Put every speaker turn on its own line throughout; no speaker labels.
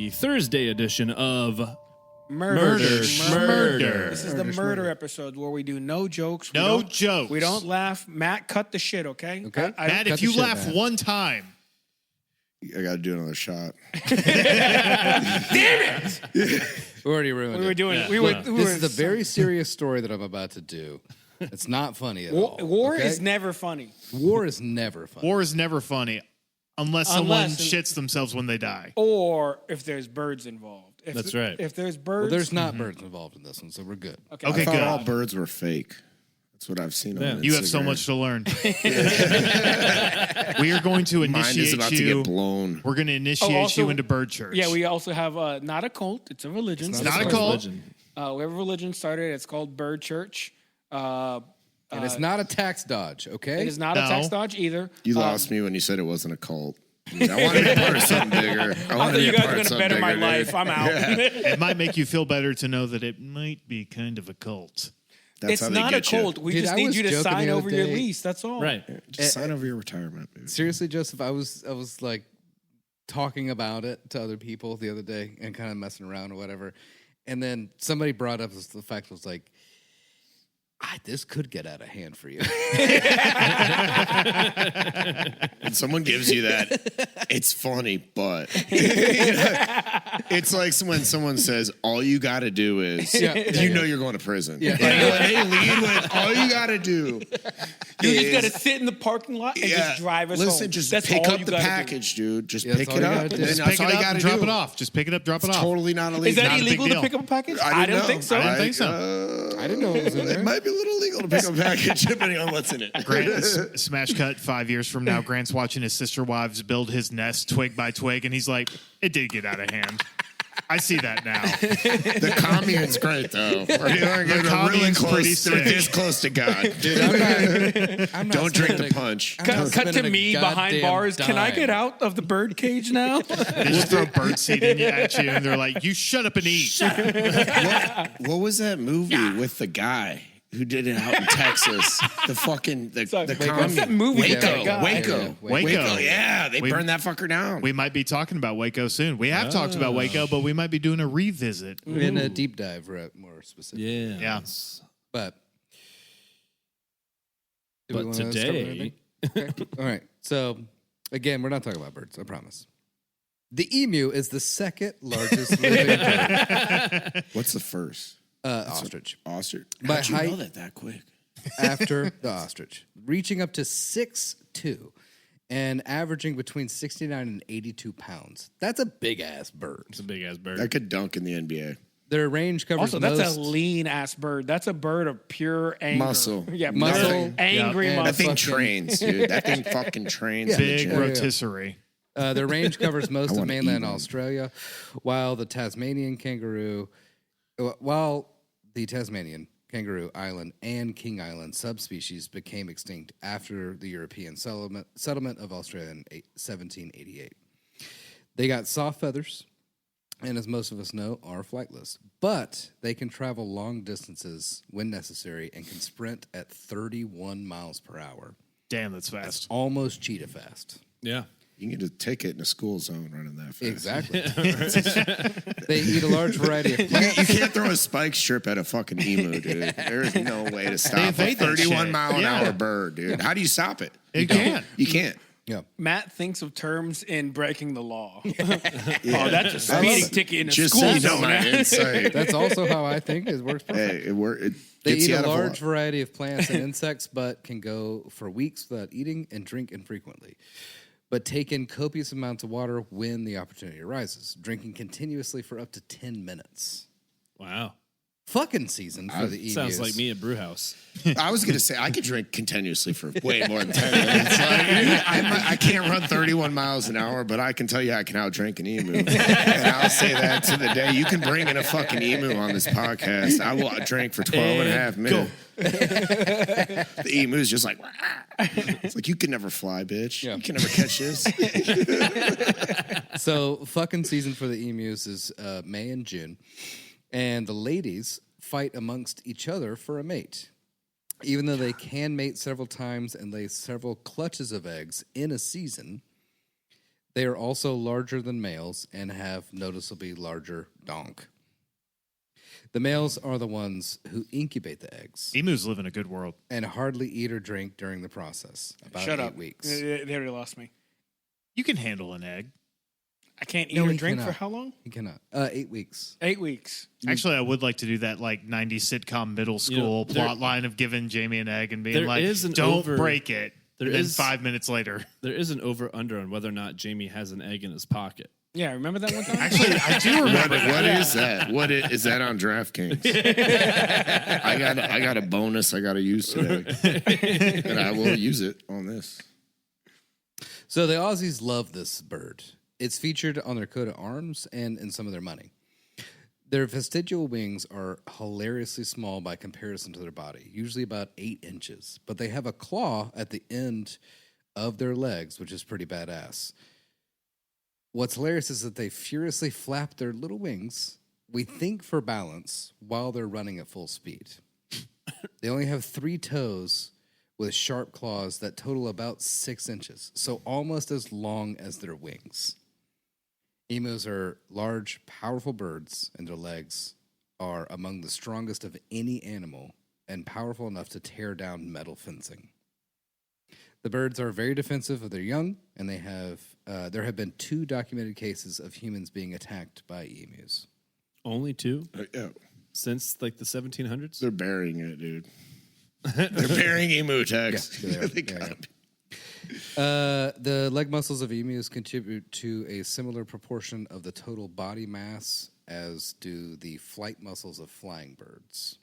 the Thursday edition of
Murder.
This
is the murder episode where we do no jokes.
No jokes.
We don't laugh. Matt, cut the shit, okay?
Okay.
Matt, if you laugh one time.
I got to do another shot.
Damn it!
We already ruined
We were
it.
doing.
This is a very serious story that I'm about to do. It's not funny at all.
War
okay?
is never funny.
War is never funny.
War is never funny unless someone shits themselves when they die.
Or if there's birds involved.
That's right.
If there's birds.
Well, there's not birds involved in this one, so we're good.
Okay,
I thought
good.
all birds were fake. That's what I've seen on
You have so
Instagram.
much to learn. We are going to
Mind is
initiate
about
you.
to get blown.
We're going to initiate you into bird church.
Yeah, we also have not a cult. It's a religion.
It's not a cult.
We have a religion started. It's called Bird Church.
And it's not a tax dodge, okay?
It is not a tax dodge either.
You lost me when you said it wasn't a cult. I wanted to be part of something bigger.
I thought you guys were going to better my life. I'm out.
It might make you feel better to know that it might be kind of a cult.
That's
It's
how they
not a
get you.
cult. We
Dude,
just
I
need
was
you to
joking
sign
the other
over your
day.
lease. That's all.
Right.
Just sign over your retirement. Baby.
Seriously, Joseph, I was like talking about it to other people the other day and kind of messing around or whatever. And then somebody brought up the fact was like, this could get out of hand for you.
When someone gives you that, it's funny, but it's like when someone says, all you got to do is, you know you're going to prison. Yeah. Like, they lead with, all you got to do
You just got to sit in the parking lot and just drive us home.
Just
That's
pick
all
up
you
the
gotta
package, dude. Just
Yeah,
pick
that's
it
all you
up.
gotta do.
And
Just
that's
pick it
all you
up
got
and
to
drop
do.
it off. Just pick it up, drop it off.
Totally not illegal.
Is that
Not a big
illegal to
deal.
pick up a package?
I
don't
don't
think so.
I didn't think so.
I didn't know it was in there.
It might be a little illegal to pick up a package depending on what's in it.
Grant, smash cut 5 years from now, Grant's watching his sister wives build his nest twig by twig, and he's like, it did get out of hand. I see that now.
The commune's great, though. We're
commune's pretty sick.
We're this close to God.
Dude, I'm not
Don't drink the
spending
punch.
Cut to
spending a
me behind
goddamn
bars. Can I
dime.
get out of the bird cage now?
They just throw bird seed at you, and they're like, you shut up and eat.
What was that movie with the guy who did it out in Texas? The fucking the commune.
What's that movie?
Waco.
Waco.
Yeah, they burned that fucker down.
We might be talking about Waco soon. We have talked about Waco, but we might be doing a revisit.
in a deep dive, more specific.
Yeah.
But do we
But
wanna start with
today,
anything? Okay. All right. So again, we're not talking about birds. I promise. The emu is the second largest living bird.
What's the first?
Ostrich.
Ostrich.
By
How'd you
height-
know that quick?
After the ostrich, reaching up to 6'2", and averaging between 69 and 82 pounds. That's a big ass bird.
it's a big ass bird.
That could dunk in the NBA.
Their range covers
Also, that's a lean ass bird. That's a bird of pure anger.
Muscle.
Yeah,
Muscle.
Angry
Yeah.
muscle.
That thing
fucking-
trains, dude. That thing fucking trains. in the
Big
gym.
rotisserie.
Their range covers most of
wanna
mainland
eat one.
Australia, while the Tasmanian kangaroo Kangaroo Island and King Island subspecies became extinct after the European settlement of Australia in 1788. They got soft feathers, and as most of us know, are flightless. But they can travel long distances when necessary and can sprint at 31 miles per hour.
Damn, that's fast.
Almost cheetah fast.
Yeah.
You can get a ticket in a school zone running that fast.
Exactly. They eat a large variety of plants.
You can't throw a spike strip at a fucking emu, dude. There's no way to stop a
evade that
31
shit.
mile an hour bird, dude. How do you stop it?
You can't.
You can't.
Yeah.
Matt thinks of terms in breaking the law. Oh, that's a speeding ticket in a
Just
school
so you know
zone.
my insight.
That's also how I think it works perfect.
Hey, it
They
gets
eat
you
a
out of
large
lot.
variety of plants and insects, but can go for weeks without eating and drink infrequently. But take in copious amounts of water when the opportunity arises, drinking continuously for up to 10 minutes.
Wow.
Fucking season for the emus.
Sounds like me at brew house.
I was going to say, I could drink continuously for way more than 10 minutes. I can't run 31 miles an hour, but I can tell you I can outdrink an emu. And I'll say that to the day. You can bring in a fucking emu on this podcast. I will drink for 12 and a half minutes. The emu's just like, wah. It's like, you can never fly, bitch.
Yeah.
You can never catch this.
So, fucking season for the emus is May and June. And the ladies fight amongst each other for a mate. Even though they can mate several times and lay several clutches of eggs in a season, They are also larger than males and have noticeably larger donk. The males are the ones who incubate the eggs
Emus live in a good world.
and hardly eat or drink during the process. About
Shut
8
up.
weeks.
They already lost me.
You can handle an egg.
I can't eat
No,
or
he
drink for
cannot.
how long?
He cannot. 8 weeks.
8 weeks.
Actually, I would like to do that like 90s sitcom middle school plot line of giving Jamie an egg and being
there
like,
is an
don't
over-
break it.
there
And then
is-
5 minutes later.
There is an over-under on whether or not Jamie has an egg in his pocket.
Yeah, remember that one time?
Actually, I do remember
What is that? What is that on DraftKings? I got a bonus I got to use today, and I will use it on this.
So the Aussies love this bird. It's featured on their coat of arms and in some of their money. Their vestigial wings are hilariously small by comparison to their body, usually about 8 inches. But they have a claw at the end of their legs, which is pretty badass. What's hilarious is that they furiously flap their little wings, we think for balance, while they're running at full speed. They only have 3 toes with sharp claws that total about 6 inches, so almost as long as their wings. Emus are large, powerful birds, and their legs are among the strongest of any animal and powerful enough to tear down metal fencing. The birds are very defensive of their young, and there have been 2 documented cases of humans being attacked by emus.
Only 2
Yeah,
since like the 1700s.
they're burying it, dude. They're burying emu attacks.
Yeah, they are.
They
Yeah,
gotta
yeah. The leg muscles of emus contribute to a similar proportion of the total body mass as do the flight muscles of flying birds.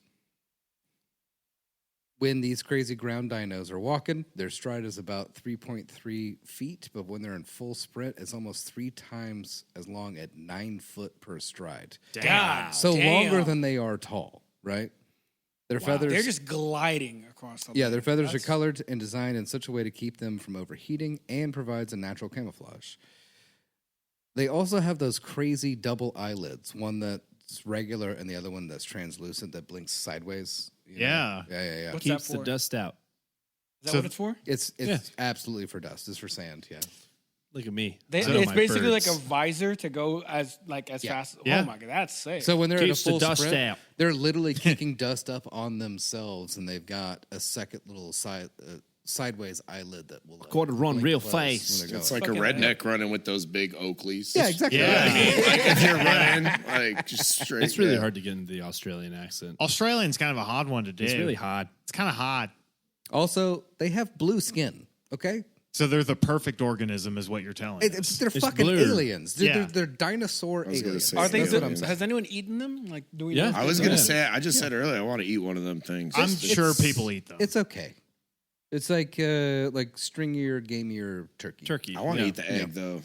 When these crazy ground dinos are walking, their stride is about 3.3 feet, but when they're in full sprint, it's almost 3 times as long at 9 foot per stride.
God,
So
damn.
longer than they are tall, right? Their
Wow,
feathers,
they're just gliding across the
their feathers
That's-
are colored and designed in such a way to keep them from overheating and provides a natural camouflage. They also have those crazy double eyelids, one that's regular and the other one that's translucent that blinks sideways. You know?
Yeah.
Yeah.
What's
Keeps
that
the
for?
dust out.
Is that
So-
what it's for?
It's absolutely for dust. It's for sand, yeah.
Look at me.
It's
I know my
basically
birds.
like a visor to go as
Yeah.
fast.
Yeah.
Oh my god, that's sick.
So when they're
Keeps
in a
the
full
dust
sprint,
out.
they're literally kicking dust up on themselves, and they've got a second little sideways eyelid that will.
Gotta run
blink
real
close
fast.
when they're
It's
going.
like a
Fucking
redneck running with those big Oakleys.
Yeah, exactly.
Yeah.
I mean, like if you're running, like just straight.
It's really
yeah.
hard to get into the Australian accent.
Australian's kind of a hard one to do.
It's really hard.
It's kind of hard.
Also, they have blue skin. Okay,
So they're the perfect organism, is what you're telling us.
they're
It's
fucking
blue.
aliens. They're,
Yeah.
they're dinosaur
was gonna
aliens.
say,
Are they?
That's what I'm saying.
Has anyone eaten them? Like, do we?
Yeah.
know?
I was
Yeah.
gonna say. I just said earlier. I want to eat one of them things.
I'm
It's-
sure
it's-
people eat them.
It's okay. It's like stringier, gamier turkey.
Turkey.
I want to
yeah.
eat the egg though.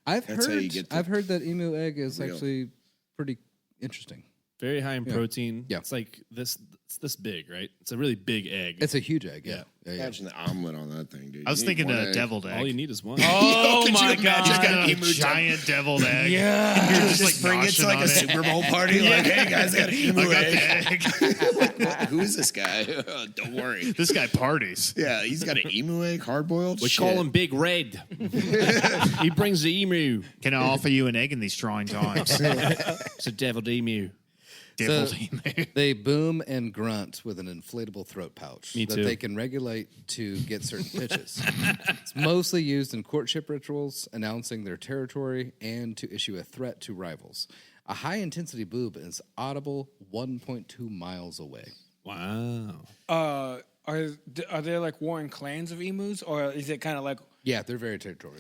I've
That's how
heard.
you get the-
I've heard that emu egg is
real.
actually pretty interesting.
Very high in protein.
Yeah.
It's like this. It's this big, right? It's a really big egg.
It's a huge egg. Yeah.
Imagine the omelet on that thing, dude.
I was
You need
thinking
one
a
egg.
deviled egg.
All you need is one.
Oh
Could you
my
imagine
god!
Just got a
emu
giant deviled egg.
Yeah.
You're
Just bring it to like a Super Bowl party. Like, hey guys, I got an emu
I got
egg.
the egg.
Who is this guy? Don't worry.
This guy parties.
Yeah, he's got an emu egg, hard boiled.
We call him Big Red. He brings the emu.
Can I offer you an egg in these trying times?
It's a deviled emu.
Deviled
So-
emu.
They boom and grunt with an inflatable throat pouch
Me
that
too.
they can regulate to get certain pitches. It's mostly used in courtship rituals, announcing their territory, and to issue a threat to rivals. A high-intensity boob is audible 1.2 miles away.
Wow.
Are there like warring clans of emus, or is it kind of like
Yeah, they're very territorial.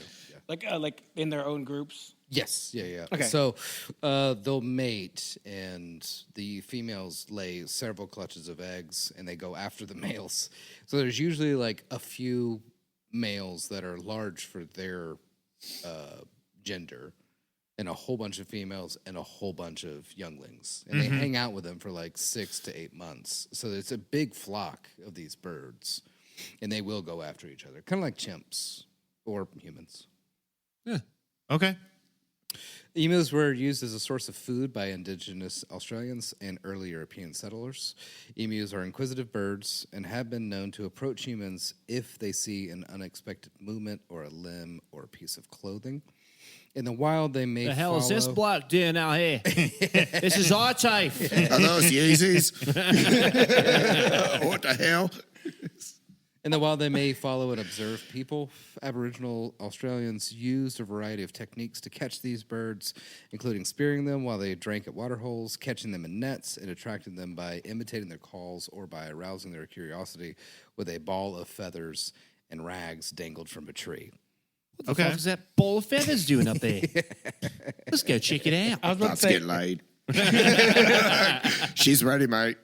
Yeah.
like in their own groups?
Yes, yeah.
Okay.
So they'll mate, and the females lay several clutches of eggs, and they go after the males. So there's usually like a few males that are large for their gender, and a whole bunch of females and a whole bunch of younglings, and they hang out with them for like 6 to 8 months. So it's a big flock of these birds, and they will go after each other, kind of like chimps or humans.
Okay.
Emus were used as a source of food by indigenous Australians and early European settlers. Emus are inquisitive birds and have been known to approach humans if they see an unexpected movement or a limb or a piece of clothing. In the wild, they may
The hell
follow...
is this bloke doing out here? This is our tape.
Are those Yeezys? What the hell?
In the wild, they may follow and observe people. Aboriginal Australians used a variety of techniques to catch these birds, including spearing them while they drank at water holes, catching them in nets, and attracting them by imitating their calls or by arousing their curiosity with a ball of feathers and rags dangled from a tree.
What the fuck is that ball of feathers doing up there? Let's go check it out.
I was about to
Let's
say,
get laid. She's ready, mate.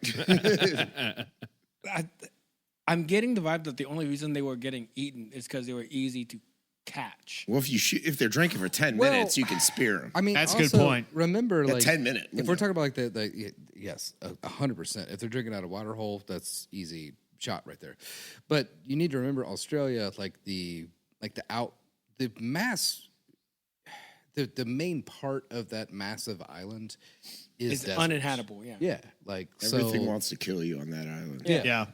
I'm getting the vibe that the only reason they were getting eaten is because they were easy to catch.
Well, if they're drinking for 10
Well,
minutes, you can spear them.
I mean,
That's a good
also,
point.
Remember, like
10-minute
If we're talking about like yes, 100%. If they're drinking out of a water hole, that's easy shot right there. But you need to remember Australia, the main part of that massive island is
It's
desert.
uninhabitable, yeah.
Yeah, like
Everything
so.
wants to kill you on that island.
Yeah.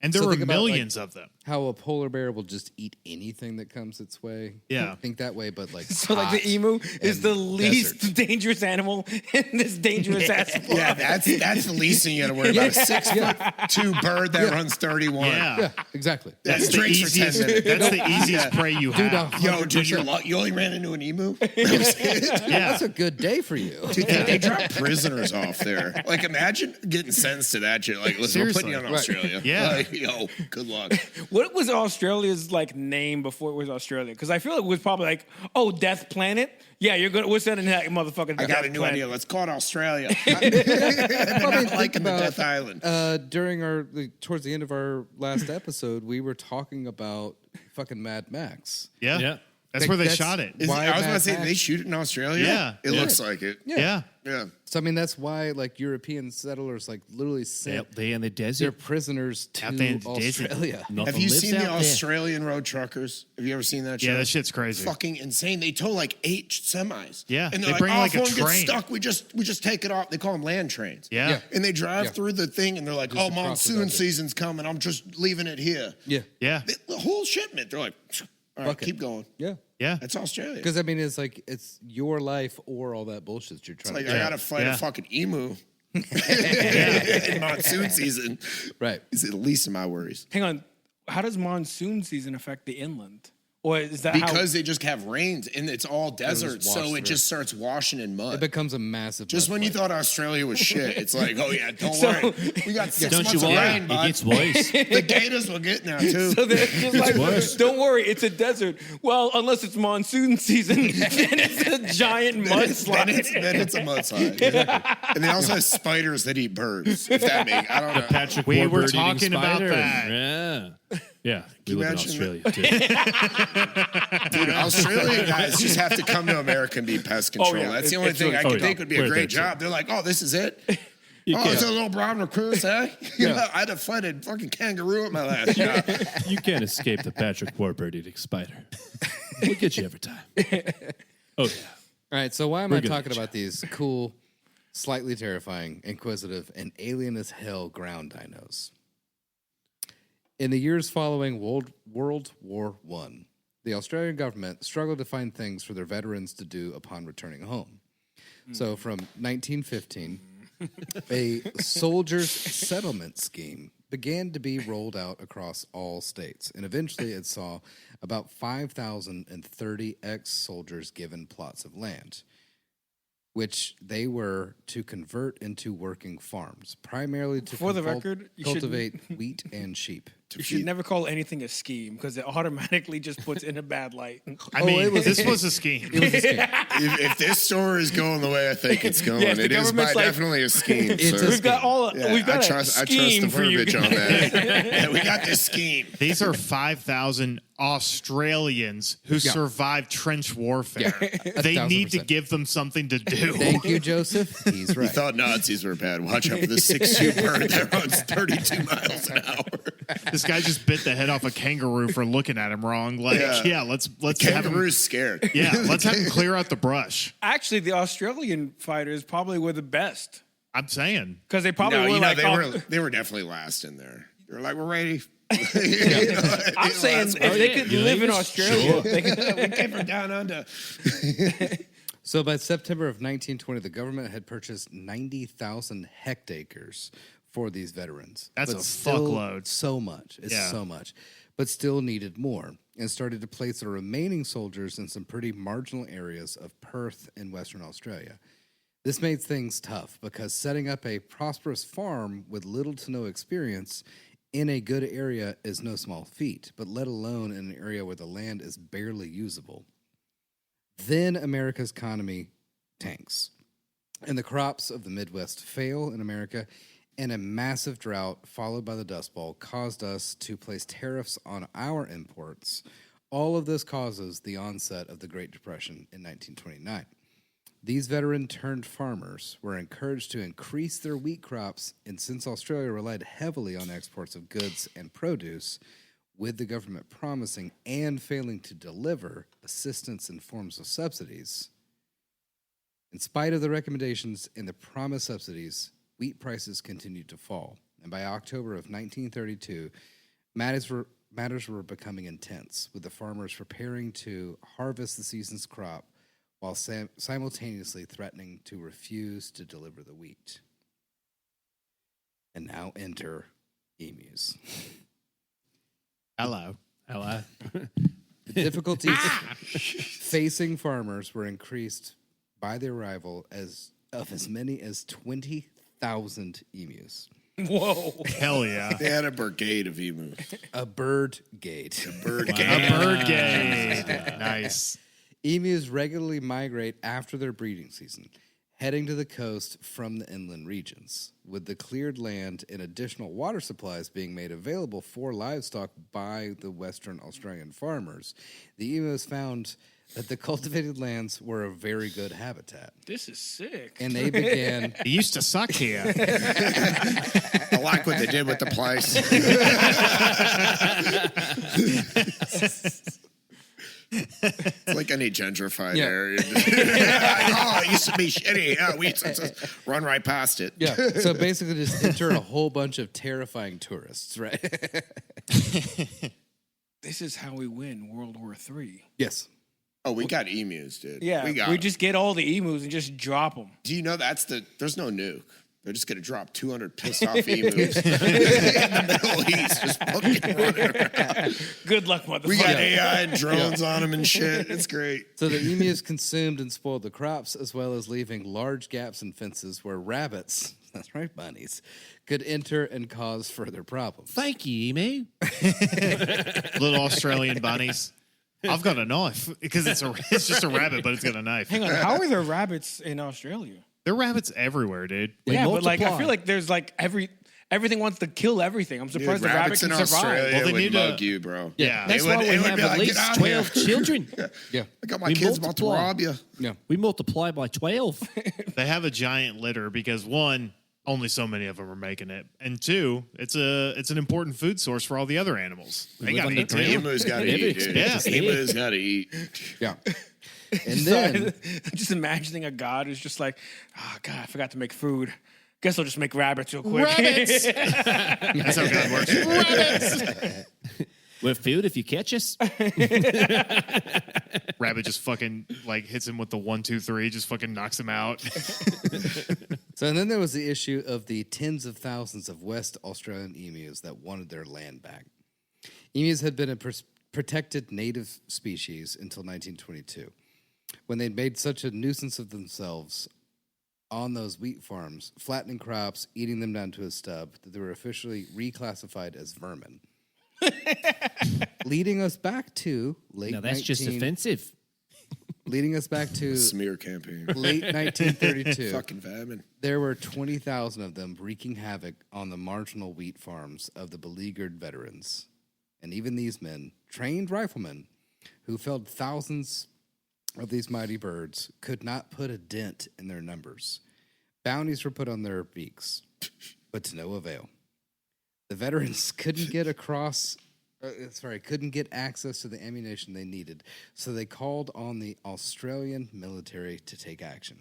And there
So
were
think about, like,
millions of them.
How a polar bear will just eat anything that comes its way.
Yeah.
Think that way, but like
So like
hot
the emu is
and
the least
desert.
dangerous animal in this dangerous ass sport.
Yeah, that's the least thing you got to worry about. A 6'2" bird that runs 31.
Yeah.
Yeah, exactly.
That's the
drinks for 10
easiest.
minutes.
That's the easiest prey you have.
Yo, dude, you only ran into an emu?
Yeah.
That's a good day for you.
Dude, they drop prisoners off there. Like, imagine getting sentenced to that shit. Like, listen, we're putting you on
Seriously.
Australia.
Yeah.
Like, yo, good luck.
What was Australia's like name before it was Australia? Because I feel it was probably like, oh, Death Planet. Yeah, we're sending that motherfucker. To
I got a
Death
new
Planet.
idea. Let's call it Australia.
Probably think
Liking the
about,
Death Island.
during towards the end of our last episode, we were talking about fucking Mad Max.
Yeah.
Yeah.
That's
Like,
where they
that's-
shot it.
I was
why
about to
Mad
say, did
Max?
they shoot it in Australia?
Yeah.
It
Yeah.
looks like it.
Yeah.
Yeah.
So I mean, that's why like European settlers like literally sent
Out there in the
their
desert.
prisoners to
Out there in the desert.
Australia.
Nothing
Have you
lives
seen the
out there.
Australian road truckers? Have you ever seen that show?
Yeah, that shit's crazy.
Fucking insane. They tow like 8 semis.
Yeah,
And
they
they're
bring,
like,
like, a
oh, if one gets
train.
stuck, we just take it off. They call them land trains.
Yeah.
Yeah.
And they drive
Yeah.
through the thing and they're like,
Just
oh,
across the
monsoon
desert.
season's coming. I'm just leaving it here.
Yeah,
Yeah.
The whole shipment. They're like, all right,
Fuck it.
keep going.
yeah.
Yeah.
That's Australia.
Because I mean, it's your life or all that bullshit you're trying
Like,
to
I
do.
got to fight
Yeah.
a fucking emu in monsoon season.
Right.
Is the least of my worries.
Hang on. How does monsoon season affect the inland? Or is that
Because they just have rains and it's all desert,
wash
so
through.
it just starts washing in mud.
It becomes a massive.
Just when you
mudslide.
thought Australia was shit, it's like, oh yeah, don't
So-
worry. We got 6
Don't
months
you
of
worry.
rain,
It
bud.
gets worse.
The gators will get now too.
So they're just like,
worse.
don't worry, it's a desert. Well, unless it's monsoon season, then it's a giant mudslide.
then it's a mudslide. And they also have spiders that eat birds. If that makes, I don't know.
Patrick
We were
Warburton eating
talking about
spider.
that.
Yeah. Yeah. We
you
live in
imagine
Australia, too.
Dude, Australian guys just have to come to America and be pest control.
yeah.
That's the only
It's
thing I
really
could think would be a
We're
great
there,
job. They're like, oh, this is it?
You
Oh, it's a
can't,
little brown recluse, eh? I had to fight a fucking kangaroo at my last job.
you can't escape the Patrick Warburton eating spider. We'll get you every time. Oh, yeah.
All right, so why am
We're
I
gonna
talking
get you.
about these cool, slightly terrifying, inquisitive, and alien as hell ground dinos? In the years following World War I, the Australian government struggled to find things for their veterans to do upon returning home. So from 1915, a soldiers' settlement scheme began to be rolled out across all states, and eventually it saw about 5,030 ex-soldiers given plots of land, which they were to convert into working farms, primarily to
For the record, you should-
cultivate wheat and sheep.
You should never call anything a scheme because it automatically just puts in a bad light.
I mean,
was a
this was a scheme.
It was a scheme.
If this story is going the way I think it's going,
Yes, the
it is
government's like-
definitely a scheme.
It's
sir.
a
We've got all.
Yeah,
we've got
I trust
a scheme
the
for you.
verbiage on that. Yeah, we got this scheme.
These are 5,000 Australians who survived trench warfare. They
1,000%.
need to give them something to do.
Thank you, Joseph. He's
You
right.
thought Nazis were bad. Watch out for the 6'2" bird that runs 32 miles an hour.
This guy just bit the head off a kangaroo for looking at him wrong. Like, yeah, let's have him.
Kangaroo's scared.
Yeah, let's have him clear out the brush.
Actually, the Australian fighters probably were the best
I'm saying.
because they probably were like.
They were definitely last in there. They were like, we're ready.
I'm saying if they could live in Australia, they could.
We came from down under.
So by September of 1920, the government had purchased 90,000 hectares for these veterans.
That's
But
a
still
fuckload.
So much. It's
Yeah.
so much. But still needed more and started to place the remaining soldiers in some pretty marginal areas of Perth in Western Australia. This made things tough because setting up a prosperous farm with little to no experience in a good area is no small feat, but let alone in an area where the land is barely usable. Then America's economy tanks, and the crops of the Midwest fail in America, and a massive drought followed by the Dust Bowl caused us to place tariffs on our imports. All of this causes the onset of the Great Depression in 1929. These veteran-turned farmers were encouraged to increase their wheat crops, and since Australia relied heavily on exports of goods and produce, with the government promising and failing to deliver assistance in forms of subsidies, in spite of the recommendations and the promised subsidies, wheat prices continued to fall. And by October of 1932, matters were becoming intense, with the farmers preparing to harvest the season's crop while simultaneously threatening to refuse to deliver the wheat. And now enter emus.
Hello.
Hello.
The difficulties facing farmers were increased by the arrival of as many as 20,000 emus.
Whoa.
Hell yeah.
They had a brigade of emu.
A bird gate.
Bird
A bird game. Nice.
Emus regularly migrate after their breeding season, heading to the coast from the inland regions. With the cleared land and additional water supplies being made available for livestock by the Western Australian farmers, the emus found that the cultivated lands were a very good habitat.
This is sick.
And they began...
It used to suck here.
I like what they did with the place. It's like any gentrified area. Oh, it used to be shitty. Yeah, we used to just run right past it.
Yeah, so basically just enter a whole bunch of terrifying tourists, right?
This is how we win World War III.
Yes.
Oh, we got emus, dude.
Yeah,
we got
we
'em.
just get all the emus and just drop them.
Do you know there's no nuke. They're just going to drop 200 pissed off emus in the Middle East, just fucking running around.
Good luck, motherfucker.
We got AI and drones on them and shit. It's great.
So the emus consumed and spoiled the crops, as well as leaving large gaps in fences where rabbits, that's right, bunnies, could enter and cause further problems.
Thank you, emu.
Little Australian bunnies. I've got a knife because it's just a rabbit, but it's got a knife.
Hang on, how are there rabbits in Australia?
There are rabbits everywhere, dude.
Yeah, but like I
multiply.
feel like there's like everything wants to kill everything. I'm surprised
Dude,
the rabbit
rabbits
can
in
survive.
Australia
Well, they
would
need to-
mug you, bro.
Yeah.
That's
It
why
would-
we
it would
have
be
at
like,
least
"Get out
12
here."
children.
Yeah.
I got my
We
kids about to
multiply.
rob you.
Yeah.
We multiply by 12.
They have a giant litter because one, only so many of them are making it, and two, it's an important food source for all the other animals. They
live
got
on
to
the
eat
ground.
too.
Emus got to eat, dude.
Yeah.
Emus got to eat.
Yeah. And then,
Just imagining a god who's just like, oh God, I forgot to make food. Guess I'll just make rabbits real quick.
Rabbits. That's how God works. Rabbits.
We're food if you catch us.
Rabbit just fucking like hits him with the 1, 2, 3, just fucking knocks him out.
and then there was the issue of the tens of thousands of West Australian emus that wanted their land back. Emus had been a protected native species until 1922, when they'd made such a nuisance of themselves on those wheat farms, flattening crops, eating them down to a stub, that they were officially reclassified as vermin. Leading us back to late
Now that's just
19
offensive.
Leading us back to
Smear campaign.
late 1932.
Fucking famine.
There were 20,000 of them wreaking havoc on the marginal wheat farms of the beleaguered veterans. And even these men, trained riflemen, who felled thousands of these mighty birds, could not put a dent in their numbers. Bounties were put on their beaks, but to no avail. The veterans couldn't get access to the ammunition they needed, so they called on the Australian military to take action.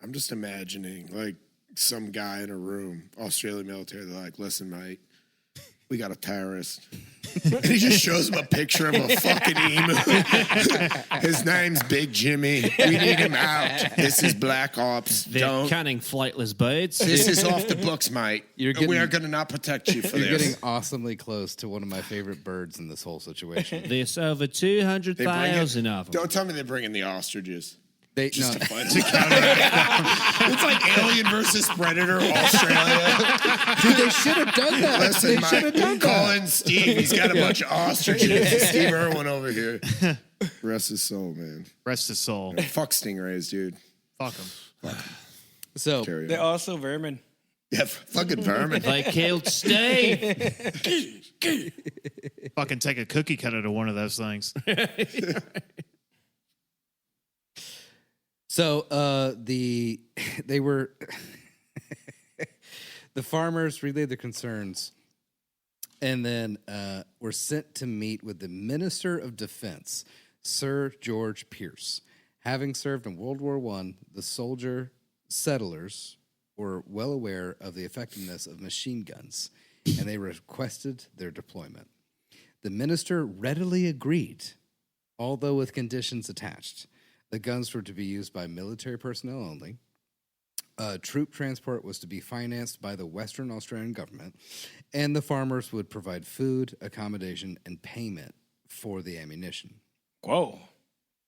I'm just imagining like some guy in a room, Australian military. They're like, "Listen, mate, we got a terrorist." And he just shows him a picture of a fucking emu. His name's Big Jimmy. We need him out. This is Black Ops.
They're cunning flightless birds.
This is off the books, mate. We are going to not protect you for
You're
this.
getting awesomely close to one of my favorite birds in this whole situation.
There's over 200,000 of them.
Don't tell me they bring in the ostriches.
To
fight it's like Alien versus Predator, Australia.
Dude, they should have done that.
Listen, Colin Steve, he's got a bunch of ostriches. Steve Irwin over here. Rest his soul, man.
Rest his soul.
Fuck stingrays, dude.
Fuck them.
So
Carry on.
They're also vermin.
Yeah, fucking vermin.
They killed Steve.
Fucking take a cookie cutter to one of those things.
So the farmers relayed their concerns, and then were sent to meet with the Minister of Defense, Sir George Pierce. Having served in World War I, the soldier settlers were well aware of the effectiveness of machine guns, and they requested their deployment. The minister readily agreed, although with conditions attached. The guns were to be used by military personnel only. Troop transport was to be financed by the Western Australian government, and the farmers would provide food, accommodation, and payment for the ammunition.
Whoa.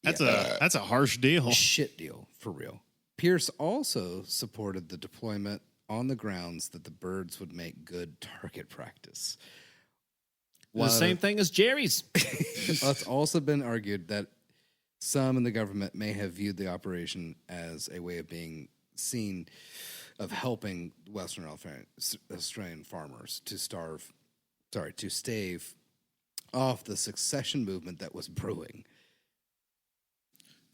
That's a harsh deal.
Shit deal, for real. Pierce also supported the deployment on the grounds that the birds would make good target practice.
The same thing as Jerry's.
It's also been argued that some in the government may have viewed the operation as a way of being seen of helping Western Australian farmers to stave off the succession movement that was brewing.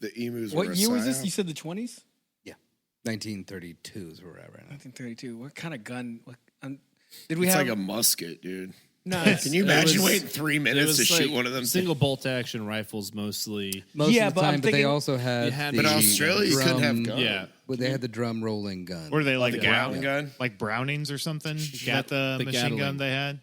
The emus.
What year was this? You said the 20s?
Yeah, 1932 is where we're at right now.
1932. What kind of gun? Did we
It's
have?
like a musket, dude.
No.
Can you imagine
was-
waiting 3 minutes to shoot one of them?
Single bolt action rifles mostly.
Most
Yeah,
of the
but I'm
time, but they
thinking-
also had.
You had-
the
But Australia, you couldn't have guns.
Yeah.
But they had the drum rolling gun.
What are they like?
The Gatling gun?
Like Brownings or something? That the
the
machine
Gatling.
gun they had?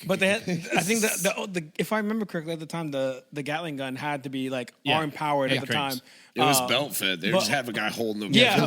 But they had, I think the if I remember correctly at the time, the Gatling gun had to be like arm powered at the
cranes.
time.
It was belt fed. They just have a guy holding them.
Yeah,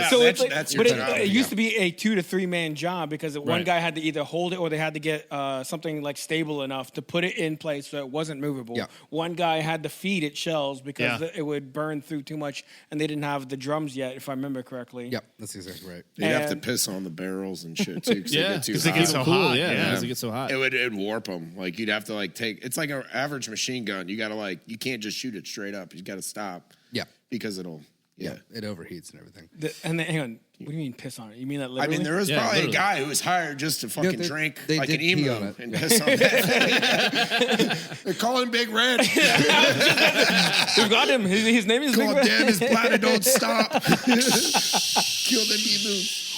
so it's like,
that's
but
your job.
it used to be a 2 to 3 man job because one
Right.
guy had to either hold it or they had to get something like stable enough to put it in place so it wasn't movable.
Yeah.
One guy had to feed it shells because
Yeah.
it would burn through too much, and they didn't have the drums yet, if I remember correctly.
Yep, that's exactly right.
You'd have to
And-
piss on the barrels and shit too.
Yeah,
because
it gets so
cool.
hot,
Yeah,
yeah.
because it gets so hot.
It'd warp them. Like you'd have to like take. It's like an average machine gun. You gotta you can't just shoot it straight up. You gotta stop
Yeah,
because it'll.
yeah, it overheats and everything.
And then, hang on, what do you mean piss on it? You mean that
I
literally?
mean, there was
Yeah,
probably
literally.
a guy who was hired just to fucking
they-
drink
they
like
did
an emu
pee on it.
and
Yeah.
piss on that. They call him Big Red.
We've got him. His name is Big
God
Red.
damn, his bladder don't stop. Kill them emus.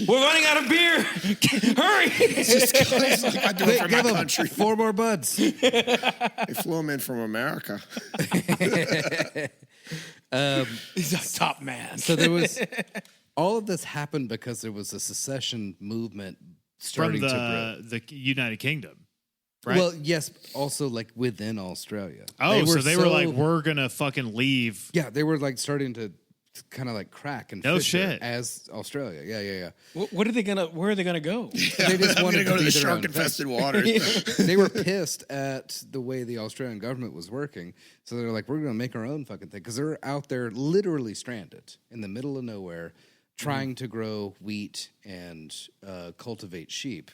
We're running out of beer. Hurry!
It's like I do it for my country.
4 more buds.
They flew him in from America.
He's a top man.
So there was all of this happened because there was a secession movement
From
starting to brew.
the United Kingdom. Right?
Well, yes, also like within Australia.
they were like, we're going to fucking leave.
Yeah, they were like starting to kind of like crack and
No
fissure
shit.
as Australia. Yeah.
What are they gonna? Where are they gonna go?
They just
I'm
wanted
gonna go to
be
the
their own
shark infested waters.
thing. They were pissed at the way the Australian government was working, so they're like, "We're going to make our own fucking thing," because they're out there literally stranded in the middle of nowhere, trying to grow wheat and cultivate sheep.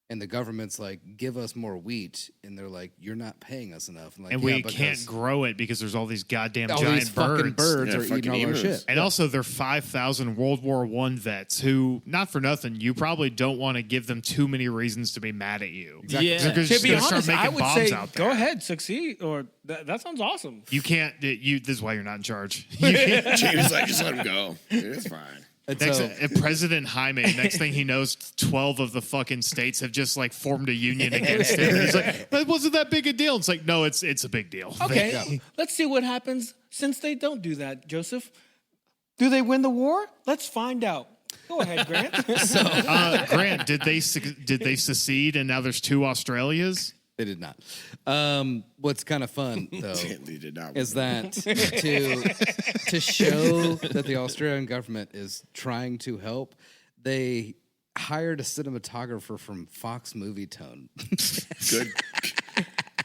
And the government's like, give us more wheat. And they're like, you're not paying us enough. I'm like,
And
yeah,
we
because
can't grow it because there's all these goddamn
all
giant
these fucking birds
Yeah,
are eating
fucking
all our
emus.
shit.
And also, they're 5,000 World War I vets who, not for nothing, you probably don't want to give them too many reasons to be mad at you.
Exactly.
Yeah.
They're
To
just
be
going to start
honest, I
making
would
bombs
say
out there.
go ahead, succeed, or that sounds awesome.
You can't. This is why you're not in charge. You can't-
Jamie's like, just let him go. Dude, it's fine.
And
If President Jaime, next thing he knows, 12 of the fucking states have just like formed a union against him. And he's like, that wasn't that big a deal. It's like, no, it's a big deal.
Okay, let's see what happens since they don't do that, Joseph. Do they win the war? Let's find out. Go ahead, Grant.
Grant, did they secede and now there's 2 Australias?
They did not. What's kind of fun though
They did not.
is that to show that the Australian government is trying to help, they hired a cinematographer from Fox Movie Tone.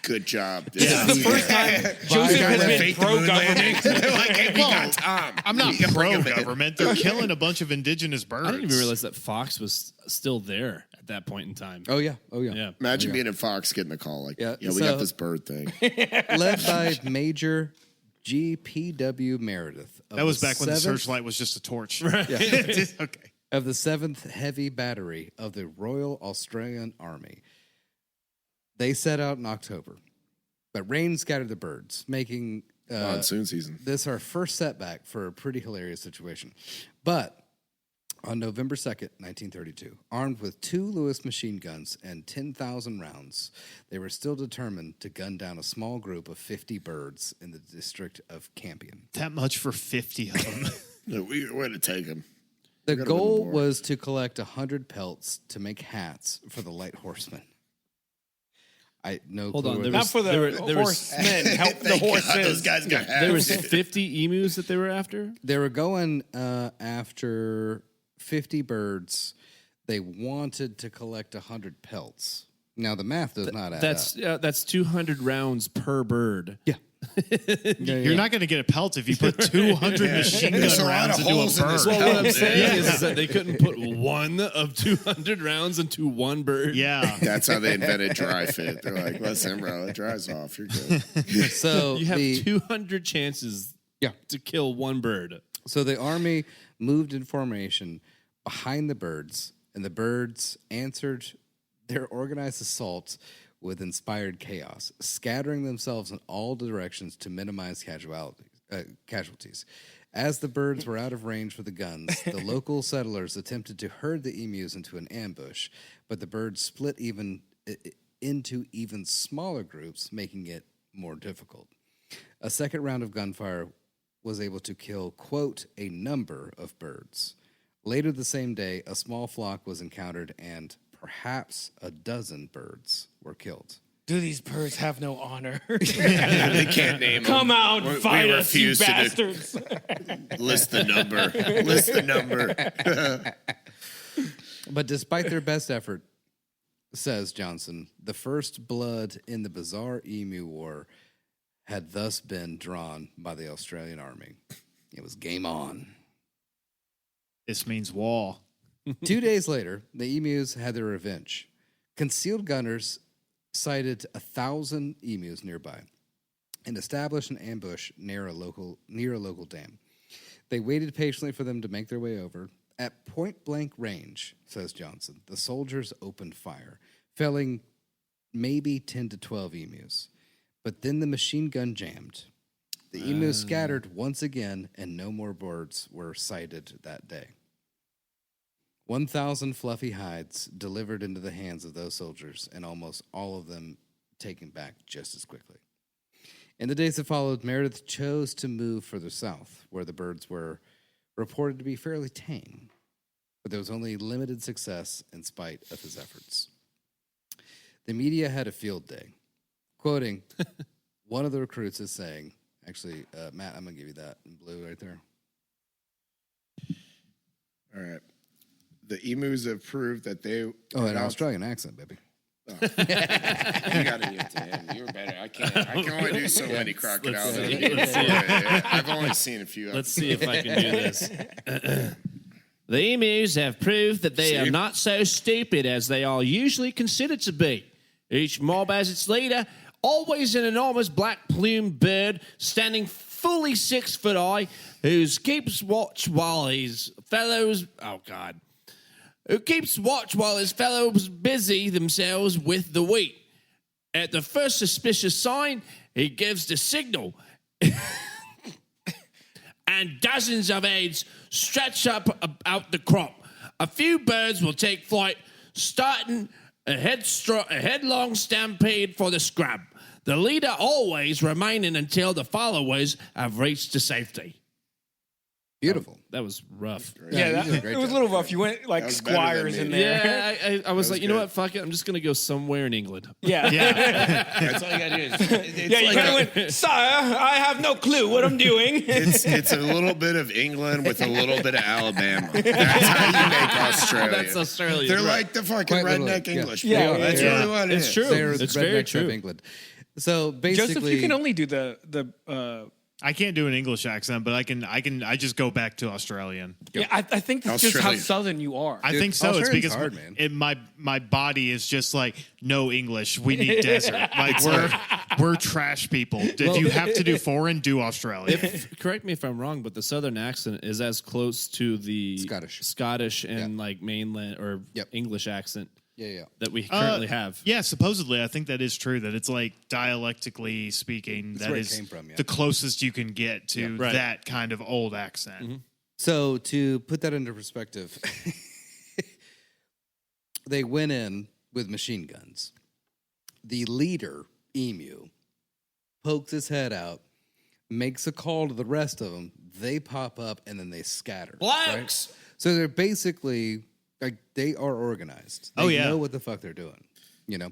Good job.
Yeah.
The first time Joseph has been pro-government.
Like, hey, we got Tom.
I'm not pro-government. They're killing a bunch of indigenous birds.
I didn't even realize that Fox was still there at that point in time.
Oh yeah.
Yeah.
Imagine being at Fox getting the call like,
Yeah,
we
so-
got this bird thing.
Led by Major G.P.W. Meredith.
That was back when the searchlight was just a torch.
Yeah.
Okay.
Of the 7th Heavy Battery of the Royal Australian Army. They set out in October, but rain scattered the birds, making
Monsoon season.
this our first setback for a pretty hilarious situation. But on November 2nd, 1932, armed with 2 Lewis machine guns and 10,000 rounds, they were still determined to gun down a small group of 50 birds in the district of Campion.
That much for 50 of them.
No, we're going to take him.
The
gotta win the
goal
war.
was to collect 100 pelts to make hats for the light horsemen. I no
Hold
clue
on,
what
there
Not
was-
for the
there were-
horsemen. Help the
Thank God
horses.
those guys got
There was
hats.
50 emus that they were after.
They were going after 50 birds. They wanted to collect 100 pelts. Now the math does not add up.
That's 200 rounds per bird.
Yeah.
You're not going to get a pelt if you put 200 machine gun
There's a lot
rounds
of
into a
holes in this
bird.
Well, what I'm saying is that they couldn't put one of 200 rounds into one bird.
Yeah.
That's how they invented dry fit. They're like, listen, bro, it dries off. You're good.
So
You have
the
200 chances
yeah.
to kill one bird.
So the army moved in formation behind the birds, and the birds answered their organized assaults with inspired chaos, scattering themselves in all directions to minimize casualties. As the birds were out of range for the guns, the local settlers attempted to herd the emus into an ambush, but the birds split into even smaller groups, making it more difficult. A second round of gunfire was able to kill, quote, a number of birds. Later the same day, a small flock was encountered and perhaps a dozen birds were killed.
Do these birds have no honor?
They can't name
Come
them.
out and fight us, you
refuse to do-
bastards.
List the number. List the number.
But despite their best effort, says Johnson, the first blood in the bizarre Emu War had thus been drawn by the Australian Army. It was game on.
This means wall.
2 days later, the emus had their revenge. Concealed gunners sighted 1,000 emus nearby and established an ambush near a local dam. They waited patiently for them to make their way over. At point-blank range, says Johnson, the soldiers opened fire, felling maybe 10 to 12 emus. But then the machine gun jammed. The emus scattered once again, and no more birds were sighted that day. 1,000 fluffy hides delivered into the hands of those soldiers, and almost all of them taken back just as quickly. In the days that followed, Meredith chose to move further south, where the birds were reported to be fairly tame, but there was only limited success in spite of his efforts. The media had a field day, quoting one of the recruits as saying, actually, Matt, I'm going to give you that in blue right there.
All right. The emus have proved that they.
Oh, an Australian accent, baby.
You got to give it to him. You're better. I can only do so many crocodiles. I've only seen a few.
Let's see if I can do this. The emus have proved that they are not so stupid as they are usually considered to be. Each mob has its leader, always an enormous black plumed bird standing fully 6 foot high, who keeps watch while his fellows busy themselves with the wheat. At the first suspicious sign, he gives the signal. and dozens of heads stretch up out the crop. A few birds will take flight, starting a headlong stampede for the scrub. The leader always remaining until the followers have reached to safety.
Beautiful.
That was rough.
Yeah,
you did a great
it was a
job.
little rough. You went like
was better than
squires
me.
in there.
Yeah, I was like, you know
good.
what? Fuck it. I'm just going to go somewhere in England.
Yeah.
That's all you gotta do. It's
Yeah, you
like
kind of went, sire, I have no clue what I'm doing.
it's a little bit of England with a little bit of Alabama. That's how you make Australia.
That's Australia.
They're
right.
like the fucking
Quite literally,
redneck
yeah.
English.
Yeah,
people. That's
yeah.
really what it
It's
is.
true.
They're
It's
the
very
rednecks of
true.
England. So basically,
Joseph, you can only do the
I can't do an English accent, but I just go back to Australian.
yeah, I think that's just how
Australia.
southern you are.
I
Dude,
think so. It's
Australian's
because
hard, man.
my body is just like no English. We need desert. Like we're trash people. If you have to do foreign, do Australia.
Correct me if I'm wrong, but the southern accent is as close to the
Scottish.
and like mainland or
Yep.
English accent
yeah.
that we currently have.
Yeah, supposedly, I think that is true. That it's like dialectically speaking,
That's
that
where it
is
came from, yeah.
the closest you can get to
right.
that kind of old accent.
Mm-hmm.
So to put that into perspective, they went in with machine guns. The leader, Emu, pokes his head out, makes a call to the rest of them. They pop up and then they scatter.
Blacks!
So they're basically like they are organized. They
yeah.
know what the fuck they're doing. You know.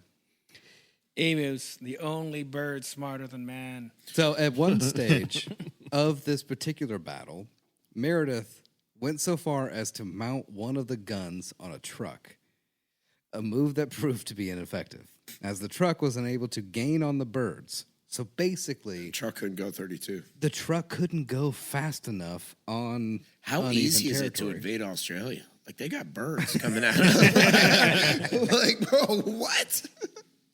Emus, the only bird smarter than man.
So at one stage of this particular battle, Meredith went so far as to mount one of the guns on a truck, a move that proved to be ineffective, as the truck was unable to gain on the birds. So basically,
Truck couldn't go 32.
the truck couldn't go fast enough on
How
uneven
easy is it to
territory.
invade Australia? Like they got birds coming out. Like, bro, what?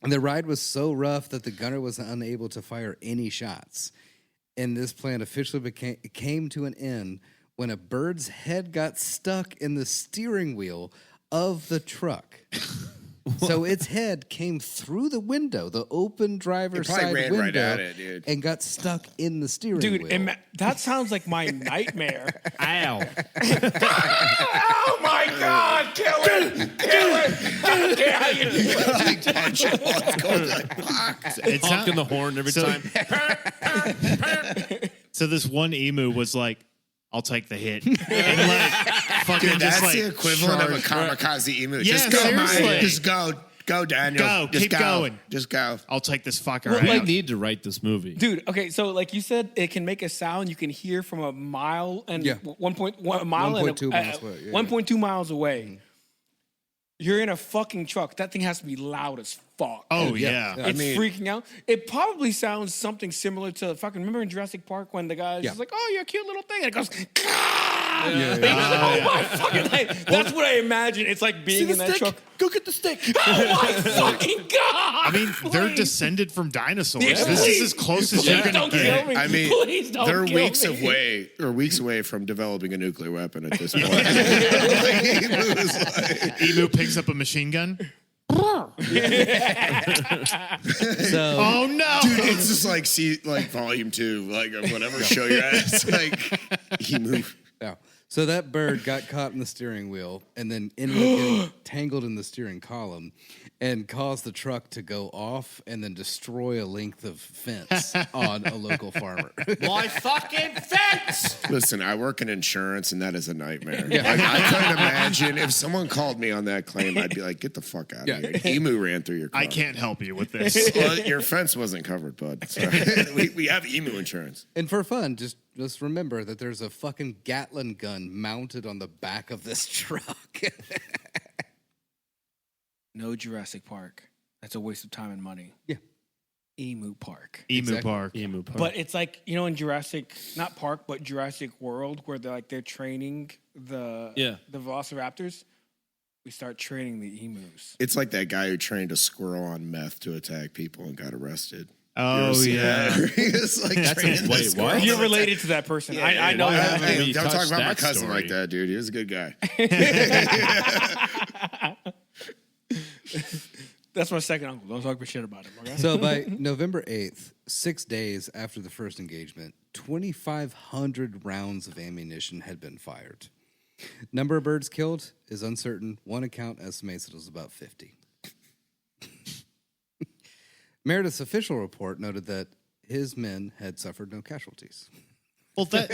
And the ride was so rough that the gunner was unable to fire any shots. And this plan officially came to an end when a bird's head got stuck in the steering wheel of the truck. So its head came through the window, the open driver's
It probably
side
ran
window,
right at it, dude.
and got stuck in the steering
Dude,
wheel.
that sounds like my nightmare.
Ow.
Oh my God, kill it! Kill it! I don't care how you do it.
Like, punch it while it's going like, fuck.
It's not-
Honking the horn every
So-
time.
So this one emu was like, "I'll take the hit," and like fucking
Dude,
just
that's
like
the equivalent of a
charged.
kamikaze emu.
Yeah,
Just go, Mike.
seriously.
Just go. Go, Daniel.
Go.
Just
Keep
go.
going.
Just go.
I'll take this fucker
Well,
out.
I need to write this movie.
Dude, okay, so like you said, it can make a sound you can hear from a mile and
Yeah.
1.1 mile
1.2
and
miles away, yeah,
1.2 miles away. You're in a fucking truck. That thing has to be loud as fuck.
Oh
Yeah.
yeah.
It's
mean-
freaking out. It probably sounds something similar to fucking. Remember in Jurassic Park when the guy's
Yeah.
just like, "Oh, you're a cute little thing," and it goes,
Yeah.
"Oh my fucking!" Like, that's what I imagine. It's like being in that truck.
Go get the stick.
Oh my fucking god!
I mean, they're
Please.
descended from dinosaurs.
Yeah,
This
please.
is as close as
Please
you're gonna
don't
get.
kill me.
I mean,
Please don't
they're
kill
weeks
me.
weeks away from developing a nuclear weapon at this point. Like, emu is like-
Emu picks up a machine gun.
So
Oh no!
it's just like volume 2, like of whatever show you're at. It's like emu.
Yeah. So that bird got caught in the steering wheel and then ended up getting tangled in the steering column and caused the truck to go off and then destroy a length of fence on a local farmer.
My fucking fence.
Listen, I work in insurance, and that is a nightmare. Like, I couldn't imagine if someone called me on that claim. I'd be like, "Get the fuck out of here!" Emu ran through your car.
I can't help you with this.
Well, your fence wasn't covered, bud. Sorry. we have emu insurance.
And for fun, just remember that there's a fucking Gatling gun mounted on the back of this truck.
No Jurassic Park. That's a waste of time and money.
Yeah.
Emu Park.
Emu
Exactly.
Park.
Emu Park.
But it's like, you know, in Jurassic, not Park, but Jurassic World, where they're training the Velociraptors. We start training the emus.
It's like that guy who trained a squirrel on meth to attack people and got arrested.
Oh yeah.
He was like training
wait,
the squirrel
what?
to
You're
attack-
related to that person.
Yeah,
I know
why
that.
haven't
Hey,
we
don't talk
touched
about my
that
cousin
story?
like that, dude. He was a good guy.
That's my second uncle. Don't talk shit about him. Okay.
So by November 8th, 6 days after the first engagement, 2,500 rounds of ammunition had been fired. Number of birds killed is uncertain. One account estimates it was about 50. Meredith's official report noted that his men had suffered no casualties.
Well, that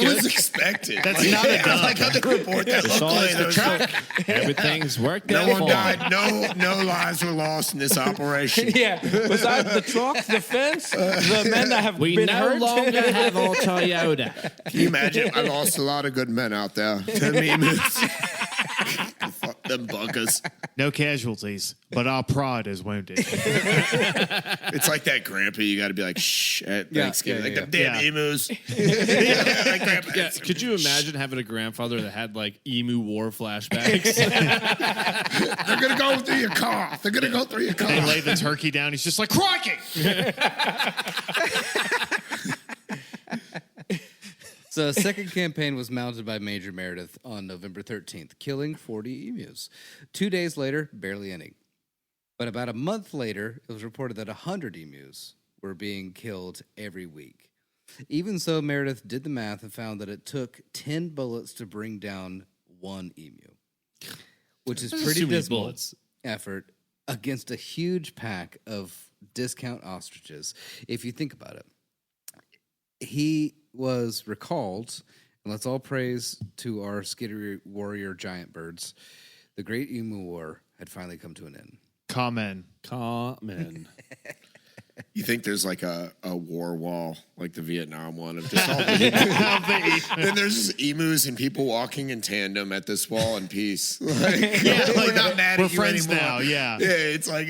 was expected.
That's not a dub.
Like how they report that
It's always the truck. Everything's worked out.
No one
for
died. No lives were lost in this operation.
Yeah, besides the truck, the fence, the men that have
We
been
no
hurt.
longer have our Toyota.
Can you imagine? I lost a lot of good men out there. To me, fuck them buggers.
no casualties, but our pride is wounded.
It's like that grandpa. You got to be like, shh, at Thanksgiving. Like them damn
Yeah.
emus. Like grandpa.
Yeah, could you imagine having a grandfather that had like emu war flashbacks?
They're going to go through your car. They're going to go through your car.
They lay the turkey down. He's just like, crikey!
So a second campaign was mounted by Major Meredith on November 13th, killing 40 emus. 2 days later, barely any. But about a month later, it was reported that 100 emus were being killed every week. Even so, Meredith did the math and found that it took 10 bullets to bring down one emu, which is pretty
too many
dismal
bullets.
effort against a huge pack of discount ostriches. If you think about it, he was recalled, and let's all praise to our skittery warrior giant birds. The Great Emu War had finally come to an end.
Comment.
Common.
You think there's like a war wall, like the Vietnam one, of just all the then there's just emus and people walking in tandem at this wall in peace. Like, we're not mad
We're
at you
friends
anymore.
now, yeah.
Yeah, it's like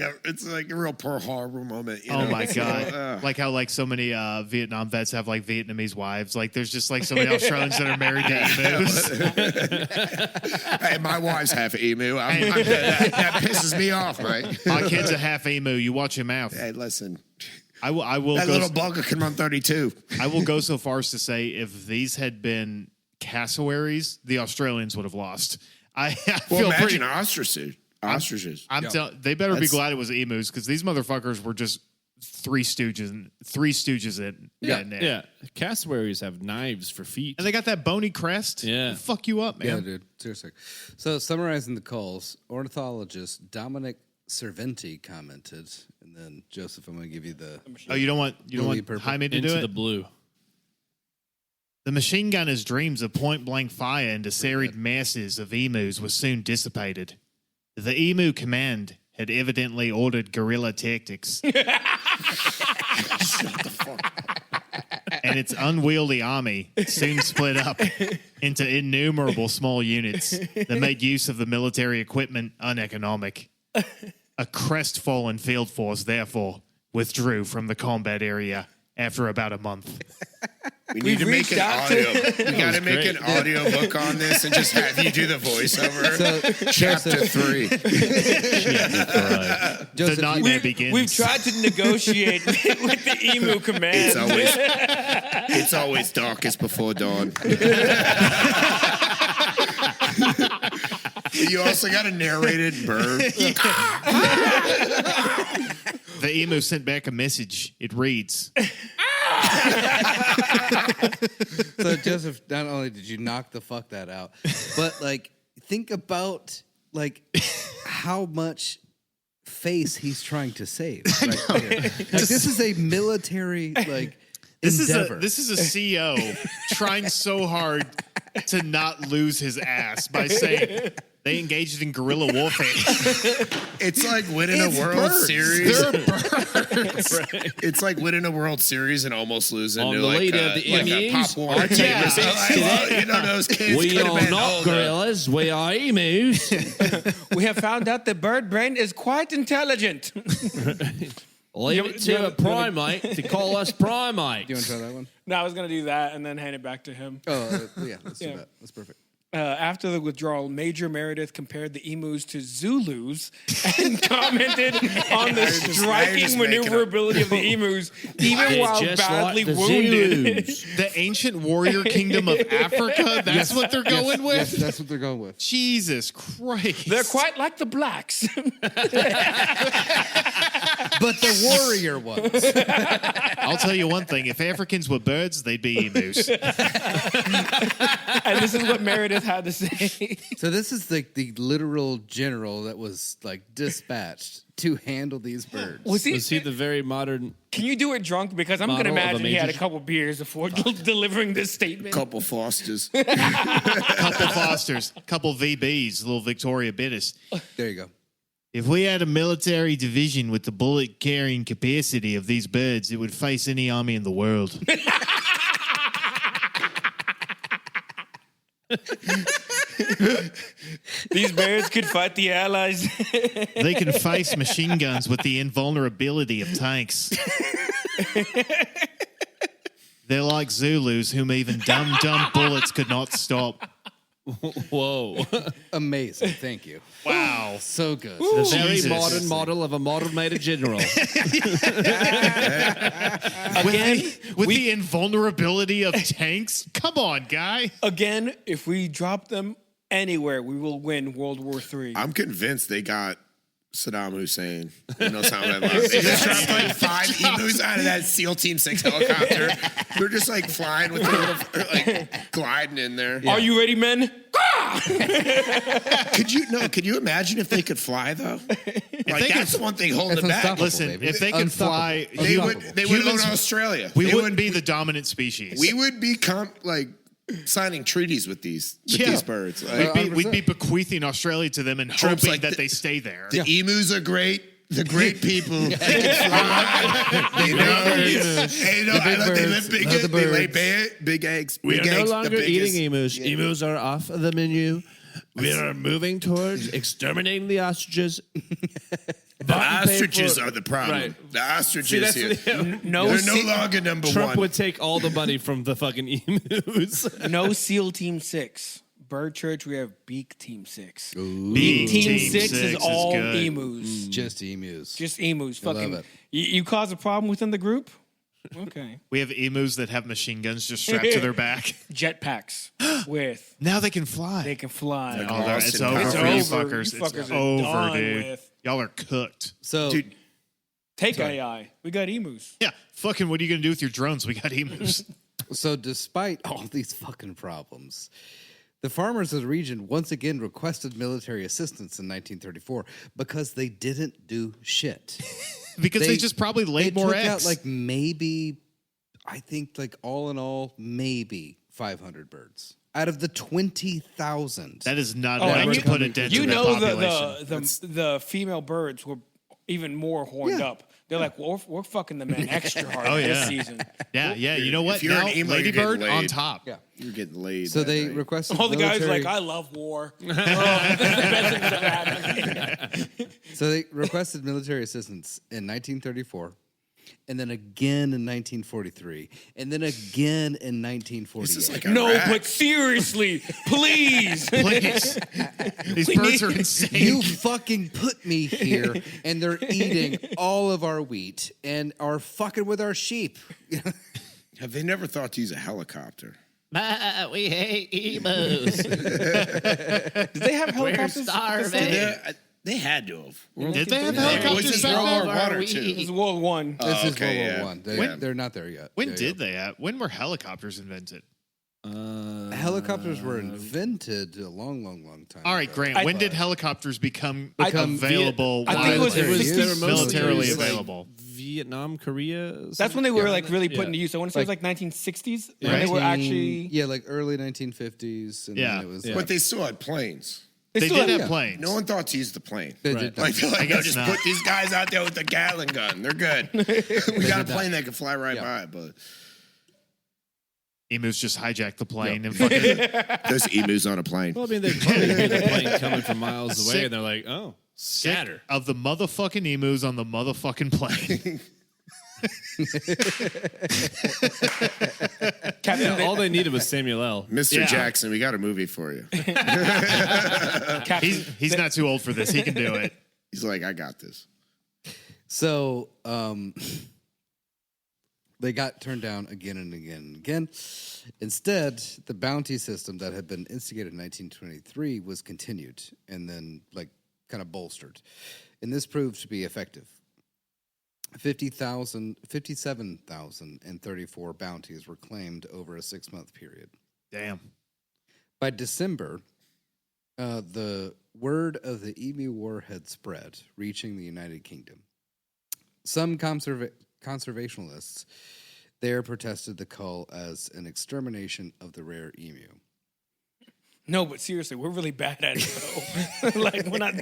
a real Pearl Harbor moment. You
Oh
know?
my god!
So,
Like how like so many Vietnam vets have like Vietnamese wives. Like there's just like so many Australians that are married to emus.
hey, my wife's half emu. That pisses me off, right?
My kid's a half emu. You watch your mouth.
Hey, listen.
I will
That
go.
little bugger can run 32.
I will go so far as to say if these had been cassowaries, the Australians would have lost. I
Well,
feel
imagine
pretty.
ostriches.
They better be
That's-
glad it was emus because these motherfuckers were just three stooges in.
Yeah. Cassowaries have knives for feet.
And they got that bony crest.
Yeah.
It'll fuck you up, man.
Yeah, dude. Seriously. So, summarizing the calls, ornithologist Dominic Cerventi commented, and then Joseph, I'm going to give you the.
Oh, you don't want
purple.
Jaime to do
Into
it?
the blue.
The machine gunner's dreams of point-blank fire into serried masses of emus was soon dissipated. The emu command had evidently ordered guerrilla tactics. And its unwieldy army soon split up into innumerable small units that made use of the military equipment uneconomic. A crestfallen field force, therefore, withdrew from the combat area after about a month.
We need to make an audio. We got to make an audio book on this and just have you do the voiceover.
So,
Chapter 3.
The
Joseph,
nightmare begins.
We've tried to negotiate with the emu command.
It's always darkest before dawn. You also got a narrated bird.
The emu sent back a message. It reads,
So, Joseph, not only did you knock the fuck that out, but like, think about like how much face he's trying to save. Right here. Like, this is a military like endeavor.
This is a CEO trying so hard to not lose his ass by saying they engaged in guerrilla warfare.
It's like winning a World
birds.
Series.
They're birds.
It's like winning a World Series and almost losing
On
to
the
like,
leader of the
like a
emus,
Pop Warner
our
team.
team is
You know, those kids
We
could have
are
been
not
older.
gorillas. We are emus.
We have found out the bird brain is quite intelligent.
Leave it to a primate to call us primate.
Do you want to try that one?
No, I was gonna do that and then hand it back to him.
Oh, yeah, let's do
Yeah.
that. That's perfect.
after the withdrawal, Major Meredith compared the emus to Zulus and commented on the striking maneuverability of the emus, even while
just
badly
like the
wounded.
Zulus.
The ancient warrior kingdom of Africa. That's what they're going with.
Yes, that's what they're going with.
Jesus Christ.
They're quite like the blacks.
But the warrior ones.
I'll tell you one thing. If Africans were birds, they'd be emus.
And this is what Meredith had to say.
So this is like the literal general that was like dispatched to handle these birds.
Was he
the very modern?
Can you do it drunk? Because I'm going to
Model of a
imagine he had a
major-
couple beers before delivering this statement.
Couple Fosters.
Couple Fosters, couple VBs, little Victoria Bitters.
There you go.
If we had a military division with the bullet carrying capacity of these birds, it would face any army in the world.
These birds could fight the Allies.
They can face machine guns with the invulnerability of tanks. They're like Zulus, whom even dumb bullets could not stop.
Whoa.
Amazing. Thank you.
Wow.
So good.
The very
Jesus.
modern model of a model major general.
With the invulnerability of tanks? Come on, guy.
Again, if we drop them anywhere, we will win World War III.
I'm convinced they got Saddam Hussein. You know, something like that. They just dropped like 5 emus out of that SEAL Team 6 helicopter. They're just like flying with their little, like gliding in there.
Are you ready, men?
Could you imagine if they could fly though? Like that's the one thing holding
It's
them back.
unstoppable.
Listen,
baby.
if they can fly,
They would
Humans-
own Australia.
we
They
wouldn't be the dominant species.
We would become like signing treaties with these birds. Like,
We'd be bequeathing Australia to them and
Trump's
hoping
like
that they stay there.
the emus are great. The great people. They can fly. They know. Hey, no,
big
they
birds.
live big.
Love the
They lay
birds.
big eggs.
We
Big
are no
eggs, the
longer
biggest.
eating emus. Emus are off the menu. We are moving towards exterminating the ostriches.
The ostriches are the problem.
Right.
The ostriches
See,
here.
that's
They're no longer number
Trump
one.
would take all the money from the fucking emus.
No SEAL Team 6. Bird Church, we have Beak Team 6.
Beak
Team 6 is all
good.
emus.
Just emus.
Just emus.
love
Fucking.
it.
You cause a problem within the group? Okay.
We have emus that have machine guns just strapped to their back.
Jetpacks with.
Now they can fly.
They can fly.
Oh, it's
Austin
over
Powers.
for you
It's over.
fuckers.
You fuckers
It's
are
over,
done
dude.
with.
Y'all are cooked.
So
Dude,
Take AI. We got emus.
Yeah, fucking what are you going to do with your drones? We got emus.
So, despite all these fucking problems, the farmers of the region once again requested military assistance in 1934 because they didn't do shit.
Because they just probably laid more
took
eggs.
out like maybe, I think like all in all, maybe 500 birds out of the 20,000.
That is not
and
enough
you-
to put a dent
You
in the
know
population.
the female birds were even more horned up. They're like, well, we're fucking the men extra hard this
yeah.
season.
Yeah, you know what?
if you're
Now,
an emo, you're
Ladybird
getting
on
laid.
top.
Yeah.
You're getting laid.
So
that
they
night.
requested
All the guys are
military-
like, I love war. Oh, this is the best thing that happened.
So they requested military assistance in 1934, and then again in 1943, and then again in 1948.
This is like
No,
Iraq.
but seriously, please.
Please. These birds are insane.
You fucking put me here, and they're eating all of our wheat and are fucking with our sheep.
Have they never thought to use a helicopter?
We hate emus.
Did they have helicopters?
starving.
They had to have.
Did they have
Was
helicopters
this
back
World
then?
War One or
This
two?
is World War I.
This is
okay,
World
yeah.
War One. They're not there yet.
When
Yeah,
did they have? When were helicopters invented?
Helicopters were invented a long, long, long time.
All right,
ago.
Grant. When did helicopters become available?
I think it was
widely,
in
they were
militarily
mostly like
available.
Vietnam, Korea.
That's when they were like really
Yeah.
put into use. I want to say it was like 1960s.
Yeah.
When they were actually.
Yeah, like early 1950s. And
Yeah.
then it was
Yeah.
But they still had planes.
They
still
did
have-
have planes.
No one thought to use the plane.
They
Right.
did not.
Like, they're like,
I
no,
guess
just
not.
put these guys out there with a Gatling gun. They're good. We got a plane that can fly right by, but
Emus just hijacked the plane and fucking.
there's emus on a plane.
Well, I mean, they probably hear the plane coming from miles away,
Sick.
and they're like, "Oh, scatter."
Of the motherfucking emus on the motherfucking plane.
Captain,
All they needed was Samuel L.
Mr.
Yeah.
Jackson, we got a movie for you.
Captain,
He's not too old for this. He can do it.
He's like, I got this.
So they got turned down again and again and again. Instead, the bounty system that had been instigated in 1923 was continued and then kind of bolstered. And this proved to be effective. 57,034 bounties were claimed over a 6-month period.
Damn.
By December, the word of the Emu War had spread, reaching the United Kingdom. Some conservationists there protested the call as an extermination of the rare emu.
no, but seriously, we're really bad at it, though. Like, we're not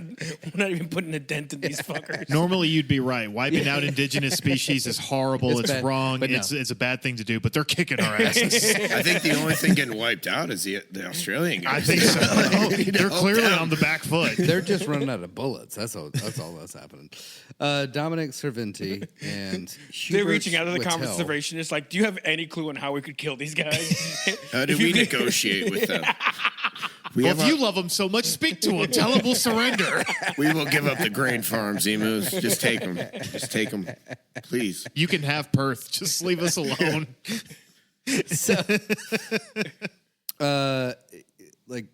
even putting a dent in these fuckers.
Normally, you'd be right. Wiping out indigenous species is horrible. It's
bad,
wrong.
but no.
It's a bad thing to do. But they're kicking our asses.
I think the only thing getting wiped out is the Australian
I
guys.
think so. They're clearly on the back foot.
They're just running out of bullets. That's all that's happening. Dominic Cervinti and
They're
Hubert
reaching out to the
Whittel.
conservationists. It's like, do you have any clue on how we could kill these guys?
How do
If
we
you could-
negotiate with them?
Well, if you love them so much, speak to them. Tell them we'll surrender.
We will give up the grain farms, emus. Just take them. Just take them, please.
You can have Perth. Just leave us alone.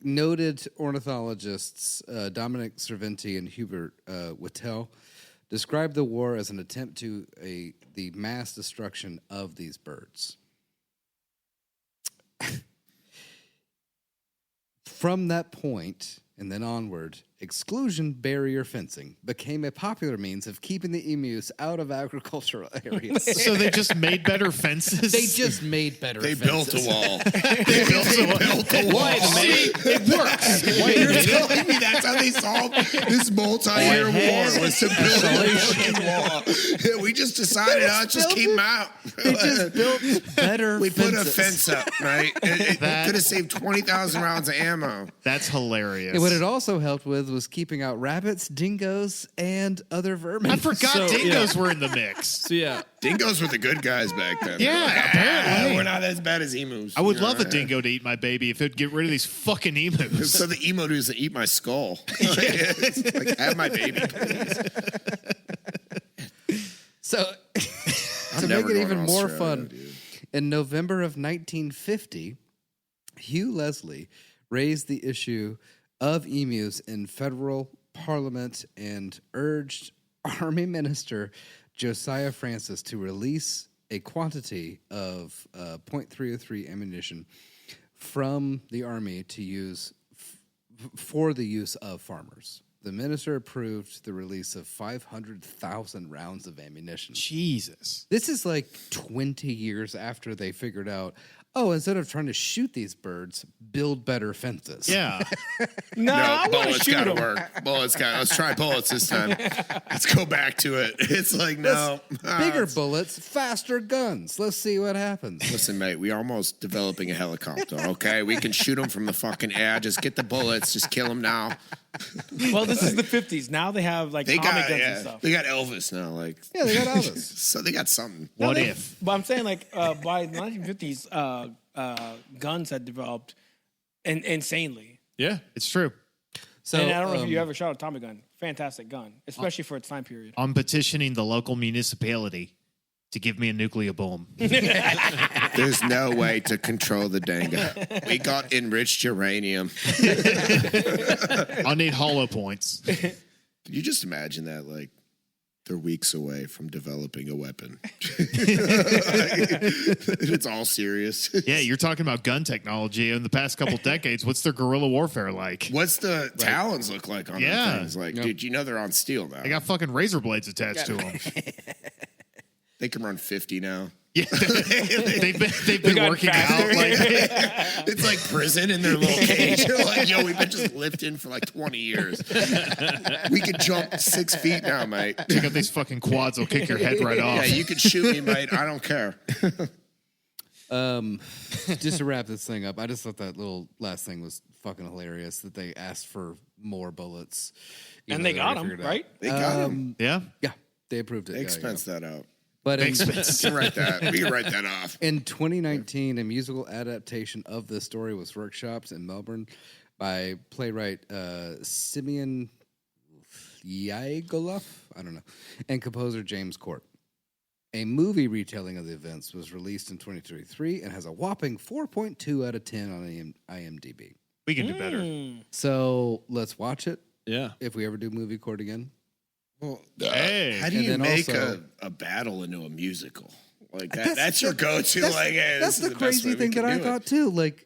Noted ornithologists Dominic Cervinti and Hubert Whittel described the war as an attempt to the mass destruction of these birds. From that point and then onward, exclusion barrier fencing became a popular means of keeping the emus out of agricultural areas.
So they just made better fences?
They just made better
They
fences.
built a wall.
They built a wall. See, it works.
You're telling me that's how they solved this multi-year war, was to build a fucking wall. Yeah, we just decided, let's just keep them out.
They just built better
We put a
fences.
fence up, right? It could have saved 20,000 rounds of ammo.
That's hilarious.
And what it also helped with was keeping out rabbits, dingoes, and other vermin.
I forgot
So,
dingoes were in the mix.
So yeah,
Dingoes were the good guys back then.
Yeah, apparently.
We're not as bad as emus.
I would love a dingo to eat my baby if it would get rid of these fucking emus.
So the emo doesn't eat my skull. It's like, have my baby, please.
So, to
never
make it
going
even
to
more
Australia,
fun,
dude.
in November of 1950, Hugh Leslie raised the issue of emus in federal parliament and urged Army Minister Josiah Francis to release a quantity of .303 ammunition from the Army to use for the use of farmers. The minister approved the release of 500,000 rounds of ammunition.
Jesus.
This is like 20 years after they figured out, instead of trying to shoot these birds, build better fences.
Yeah.
No, I want to
bullets
shoot
gotta
them.
work. Let's try bullets this time. Let's go back to it. It's like, no.
Bigger bullets, faster guns. Let's see what happens.
Listen, mate, we're almost developing a helicopter, okay? We can shoot them from the fucking air. Just get the bullets. Just kill them now.
Well, this is the 50s. Now they have like
They
Tommy
got,
guns and stuff.
they got Elvis now. Like,
Yeah, they got all this.
so they got something.
What
they-
if?
But I'm saying, like, by the 1950s, guns had developed insanely.
yeah.
It's true.
So,
And I don't know if you ever shot a Tommy gun. Fantastic gun, especially for its time period.
I'm petitioning the local municipality to give me a nuclear bomb.
There's no way to control the dango. We got enriched uranium.
I need hollow points.
Can you just imagine that? Like, they're weeks away from developing a weapon. It's all serious.
Yeah, you're talking about gun technology. In the past couple decades, what's their guerrilla warfare like?
What's the talons look like on
Yeah.
them things? Like, dude, you know they're on steel now.
They got fucking razor blades attached to them.
They can run 50 now.
Yeah, they've been
gotten
working
faster.
out. Like,
It's like prison in their little cage. They're like, yo, we've been just lifting for like 20 years. We can jump 6 feet now, mate.
check out these fucking quads. Will kick your head right
Yeah,
off.
you can shoot me, mate. I don't care.
just to wrap this thing up, I just thought that little last thing was fucking hilarious that they asked for more bullets.
And they got them,
figured it out.
right?
They got him.
Yeah.
Yeah, they approved it.
They
Yeah,
expense that out.
But in,
We can write that off.
in 2019, a musical adaptation of the story was workshopped in Melbourne by playwright Simeon Yaigoloff, I don't know, and composer James Court. A movie retelling of the events was released in 2023 and has a whopping 4.2 out of 10 on IMDb.
We can do better.
So let's watch it
Yeah.
if we ever do movie court again.
Well,
Hey.
how do
And
you
then
make
also-
a battle into a musical? Like that's your go-to. Like, hey,
that's
this is
the
best
crazy
way we
thing
can
that I
do it.
thought too. Like,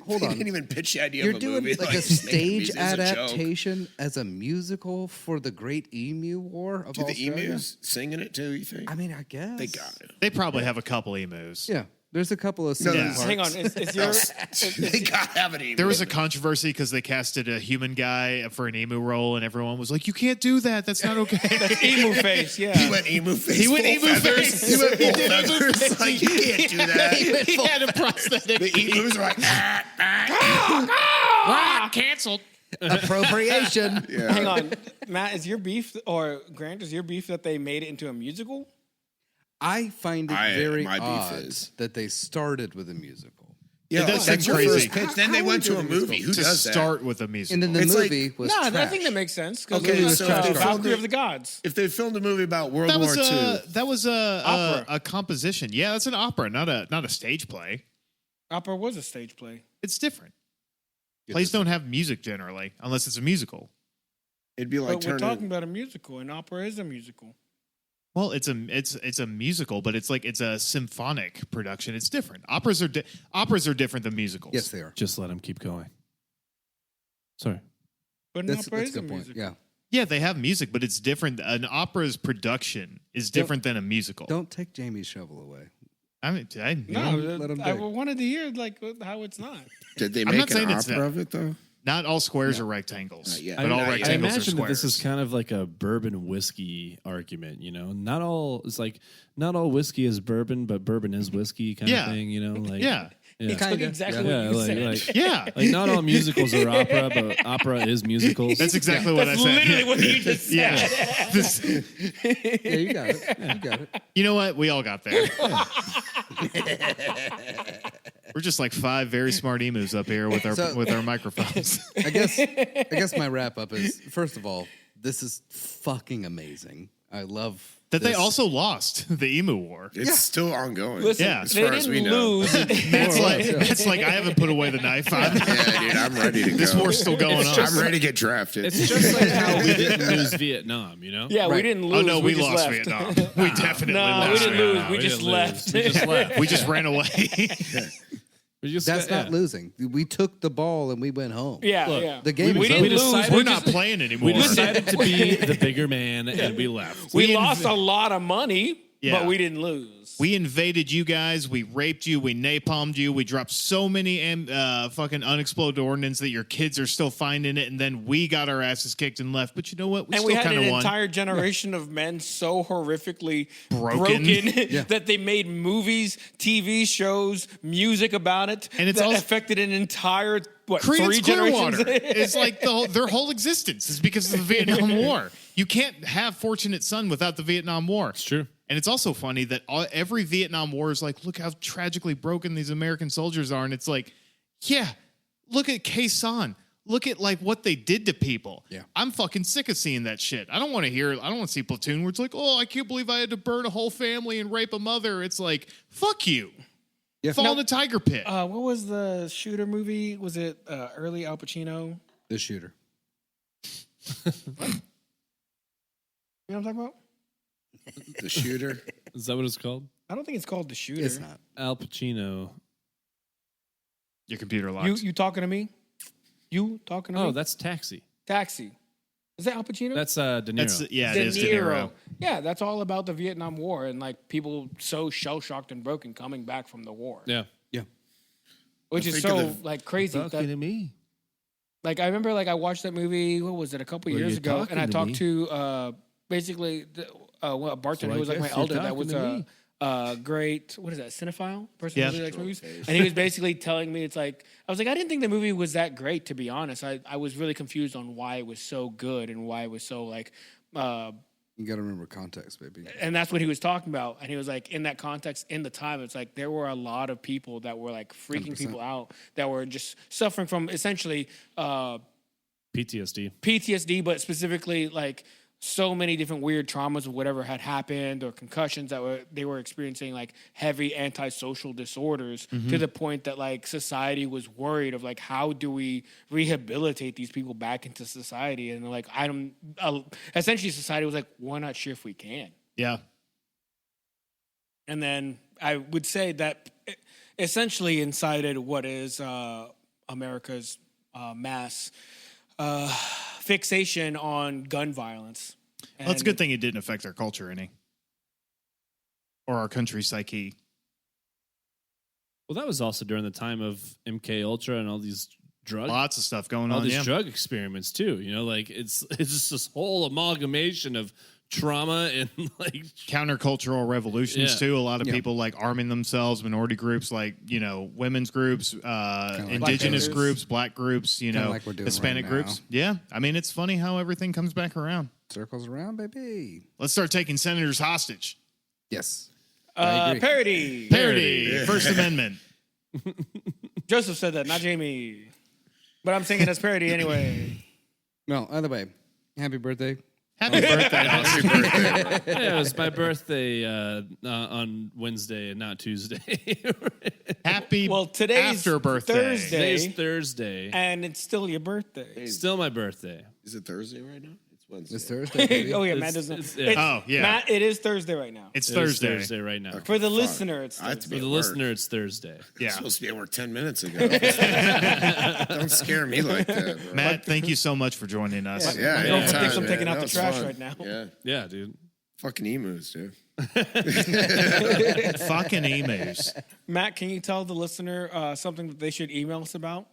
hold
They
on.
didn't even pitch the idea
You're
of a
doing
movie.
like a
just make
stage
music as a joke.
adaptation as a musical for the Great Emu War of
Do the
Australia?
emus singing it too? You think?
I mean, I guess
they got it.
They probably have a couple emus.
Yeah, there's a couple of
No,
singing
there's-
parts.
Hang on, is your
They got to have an emu.
There was a controversy because they casted a human guy for an emu role, and everyone was like, "You can't do that. That's not okay."
emu face? Yeah,
He went emu face.
He went
full
emu
feathers.
face.
He went
He
full
did emu
feathers.
face.
Like you can't do that.
he had a prosthetic.
The emus are like,
Canceled.
Appropriation.
yeah.
Hang on, Matt. Is your beef or Grant? Is your beef that they made it into a musical?
I find it very
my beef
odd
is-
that they started with a musical.
Yeah,
It does
that's
seem
your
crazy.
first pitch. Then they
How
went
are we
to a
doing
movie. Who
To
does that?
start with a musical.
And then the
It's like-
movie was
No,
trash.
I think that makes sense.
Okay,
it's,
so if they filmed
Valkyrie
it-
of the Gods.
If they filmed a movie about World
that
War
was
II,
that was
Opera.
a composition. Yeah, that's an opera, not a stage play.
Opera was a stage play.
It's different. Plays don't have music generally, unless it's a musical.
it'd be like
But we're
turning.
talking about a musical, and opera is a musical.
Well, it's a musical, but it's a symphonic production. It's different. Operas are different than musicals.
Yes, they are.
Just let him keep going. Sorry.
But an
That's
opera
a
is a
good point.
musical.
Yeah.
Yeah, they have music, but it's different. An opera's production is different than a musical.
Don't take Jamie's shovel away.
I mean,
No,
Let 'em
I
dig.
wanted to hear like how it's not.
Did they
I'm
make
not
an
saying it's
opera
not.
of it though?
not all squares are rectangles,
Not yet.
but all
I
rectangles
I
are
imagine that
squares.
this is kind of like a bourbon whiskey argument, you know. Not all whiskey is bourbon, but bourbon is whiskey kind
Yeah.
of thing, you know. Like
yeah,
He took
Kinda,
exactly
yeah,
what you
like,
said.
like
yeah.
like not all musicals are opera, but opera is musicals.
That's exactly what
That's
I said.
literally
yeah.
what you just said.
Yeah. This-
Yeah, you got it. You got it.
you know what? We all got there. We're just like 5 very smart emus up here with our microphones.
I guess my wrap up is, first of all, this is fucking amazing. I love
That they
this.
also lost the emu war.
It's still ongoing.
Listen,
Yeah.
as
they
far as we
didn't
know.
lose.
That's like I haven't put away the knife.
Yeah, dude, I'm ready to
This
go.
war's still going on.
I'm ready to get drafted.
It's just like how we didn't lose Vietnam, you know.
Yeah, we
Right.
didn't lose.
Oh no, we
just
lost
left.
Vietnam. We definitely
No,
lost.
we didn't
Vietnam.
lose. We just
didn't
left.
We just left.
We just ran away.
We just
That's
yeah.
not losing. We took the ball and we went home.
Yeah,
Look,
yeah.
the game
we
is
didn't
over.
lose.
decided-
We're
We
not
just-
playing anymore.
We decided to be the bigger man, and we left.
we lost a lot of money,
Yeah.
but we didn't lose.
We invaded you guys. We raped you. We napalmed you. We dropped so many fucking unexploded ordnance that your kids are still finding it. And then we got our asses kicked and left. But you know what? We
and
still
we had
kind
an
of won.
entire generation of men so horrifically
Broken.
that they made movies, TV shows, music about it,
And it's
that
also-
affected an entire
Creedence
3 generations.
Clearwater. It's like their whole existence is because of the Vietnam War. You can't have Fortunate Son without the Vietnam War.
It's true.
And it's also funny that every Vietnam War is like, look how tragically broken these American soldiers are. And it's like, yeah, look at Khe Sanh. Look at like what they did to people.
Yeah.
I'm fucking sick of seeing that shit. I don't want to see Platoon where it's like, oh, I can't believe I had to burn a whole family and rape a mother. It's like, fuck you.
Yeah.
Fall in a tiger pit.
What was the shooter movie? Was it early Al Pacino?
The shooter.
You know what I'm talking about?
The shooter.
Is that what it's called?
I don't think it's called The Shooter.
It's not.
Al Pacino.
Your computer locked.
You talking to me? You talking to me?
Oh, that's Taxi.
Taxi. Is that Al Pacino?
That's De Niro.
It is De Niro.
Yeah, that's all about the Vietnam War and like people so shell shocked and broken coming back from the war.
yeah.
Yeah.
Which is
think
so
of
like crazy.
Talking to
That,
me.
like I remember like I watched that movie, what was it, a couple
Well,
years
you're
ago,
talking
and I
to
talked
me.
to basically a bartender
So I
who was like my
guess you're
elder that
talking
was
to me.
great, what is that, cinephile person
Yeah.
who really likes movies, and he was basically telling me, it's like I was like, I didn't think the movie was that great, to be honest. I was really confused on why it was so good and why it was so like
You got to remember context, baby.
And that's what he was talking about. And he was like, in that context, in the time, it's like there were a lot of people that were like freaking
100%.
people out that were just suffering from essentially
PTSD,
but specifically like so many different weird traumas of whatever had happened or concussions that they were experiencing like heavy antisocial disorders to the point that like society was worried of like how do we rehabilitate these people back into society, and like essentially society was like, we're not sure if we can.
Yeah.
And then I would say that essentially incited what is America's mass fixation on gun violence.
Well, it's a good thing it didn't affect our culture any. Or our country's psyche.
Well, that was also during the time of MK Ultra and all these drugs.
Lots of stuff going
all
on.
these drug experiments too. You know, like it's just this whole amalgamation of trauma and like
countercultural revolutions
Yeah.
too. A lot of people like arming themselves, minority groups like, you know, women's groups, indigenous
Black
groups, black groups, you know,
like we're doing
Hispanic
right
groups. Yeah. I mean, it's funny how everything comes back around.
Circles around, baby.
Let's start taking senators hostage.
Yes. I agree.
Parody.
Parody. First Amendment.
Joseph said that, not Jamie. But I'm thinking that's parody anyway.
No, either way, happy birthday.
Happy birthday, Austin.
yeah, it was my birthday on Wednesday and not Tuesday.
Happy
today's
after birthday.
Thursday.
Today's Thursday.
And it's still your birthday.
Still my birthday.
Is it Thursday right now? It's Wednesday.
It's Thursday. Baby.
Oh, yeah,
It's-
Matt doesn't.
it's- yeah.
Oh, yeah.
Matt, it is Thursday right now.
It's
It is
Thursday.
Thursday right now.
For the listener, it's
I have to
Thursday.
be
For the
at work.
listener, it's Thursday.
Yeah.
I'm supposed to be at work 10 minutes ago. Don't scare me like that, bro.
Matt, thank you so much for joining us.
Yeah,
My girlfriend
anytime,
thinks I'm
man.
taking out
That
the
was
trash
fun.
right now.
Yeah.
Yeah, dude.
Fucking emus, dude.
Fucking emus.
Matt, can you tell the listener something that they should email us about?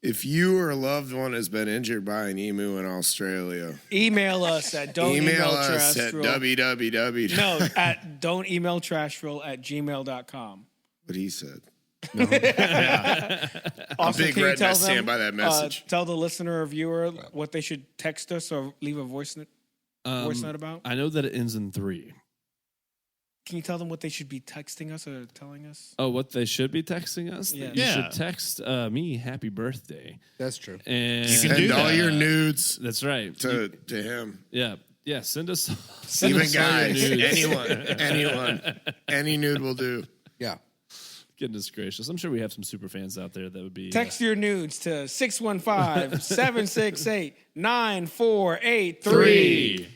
If you or a loved one has been injured by an emu in Australia,
Email us at don't
email us at
trashful.
www.
No, at don't email trashful@gmail.com.
What he said.
Also,
big
can you
red,
tell
I stand by that message.
Tell the listener or viewer what they should text us or leave a voice note about.
I know that it ends in 3.
Can you tell them what they should be texting us or telling us?
Oh, what they should be texting us?
Yeah.
You
Yeah.
should text me happy birthday.
That's true.
And
You can
Send
do
all
that.
your nudes
That's right.
to him.
Yeah. Send us
Even
us all your
guys,
nudes.
anyone, any nude will do.
Yeah.
Goodness gracious. I'm sure we have some super fans out there that would be
Text your nudes to 615-768-9483.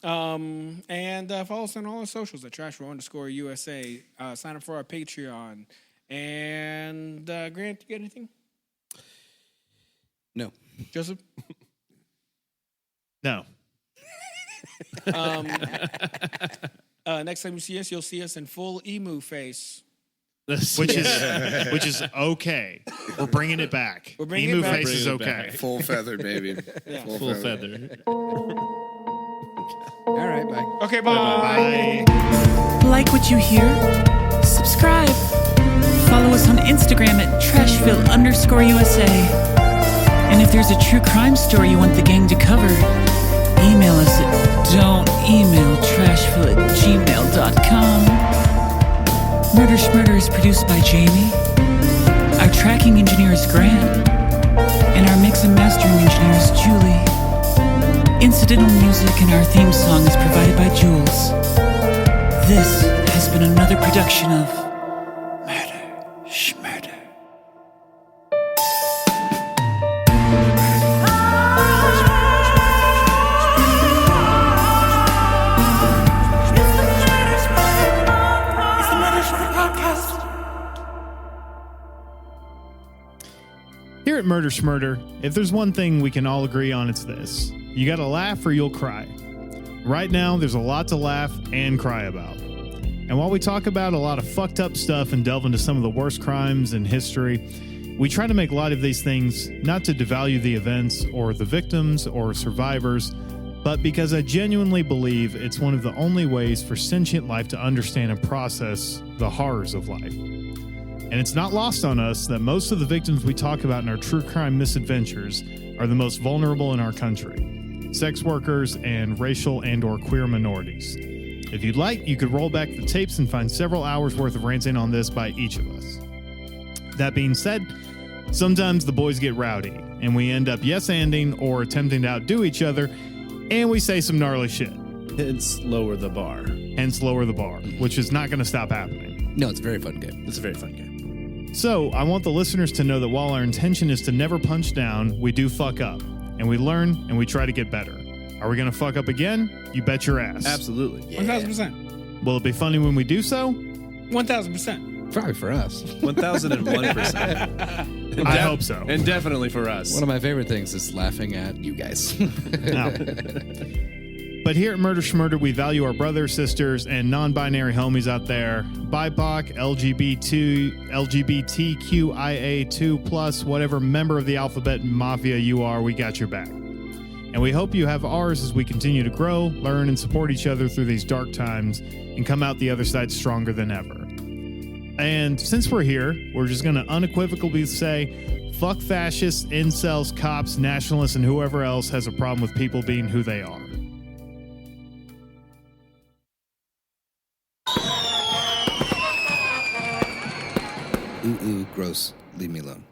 And follow us on all our socials at _USA. Sign up for our Patreon. And Grant, you got anything?
No.
Joseph?
No.
Next time you see us, you'll see us in full emu face.
Which is okay. We're bringing it back.
We're bringing
Emu
it back.
face is
Bringing it
okay.
back.
Full feather, baby.
Yeah.
full feather.
All right. Bye.
Okay, bye.
Bye.
Like what you hear? Subscribe. Follow us on Instagram at Trashville_USA. And if there's a true crime story you want the gang to cover, email us at don'temailtrashville@gmail.com. Murder Schmurder is produced by Jamie. Our tracking engineer is Grant. And our mix and mastering engineer is Julie. Incidental music and our theme song is provided by Jules. This has been another production of Murder Schmurder.
Here at Murder Schmurder, if there's one thing we can all agree on, it's this. You gotta laugh or you'll cry. Right now, there's a lot to laugh and cry about. And while we talk about a lot of fucked up stuff and delve into some of the worst crimes in history, we try to make light of these things not to devalue the events or the victims or survivors, but because I genuinely believe it's one of the only ways for sentient life to understand and process the horrors of life. And it's not lost on us that most of the victims we talk about in our true crime misadventures are the most vulnerable in our country. sex workers, and racial and or queer minorities. If you'd like, you could roll back the tapes and find several hours worth of ranting on this by each of us. That being said, sometimes the boys get rowdy, and we end up yes-anding or attempting to outdo each other, and we say some gnarly shit.
Hence, lower the bar.
Hence, lower the bar, which is not going to stop happening.
No, it's a very fun game.
It's a very fun game.
So, I want the listeners to know that while our intention is to never punch down, we do fuck up, and we learn, and we try to get better. Are we going to fuck up again? You bet your ass.
Absolutely.
1,000%.
Will it be funny when we do so?
1,000%.
Probably for us.
1,001%.
I hope so.
And definitely for us.
One of my favorite things is laughing at you guys.
No. But here at Murder Schmurder, we value our brothers, sisters, and non-binary homies out there. BIPOC, LGBTQIA2+, whatever member of the alphabet mafia you are, we got your back. And we hope you have ours as we continue to grow, learn, and support each other through these dark times and come out the other side stronger than ever. And since we're here, we're just going to unequivocally say, fuck fascists, incels, cops, nationalists, and whoever else has a problem with people being who they are.
Ooh, gross. Leave me alone.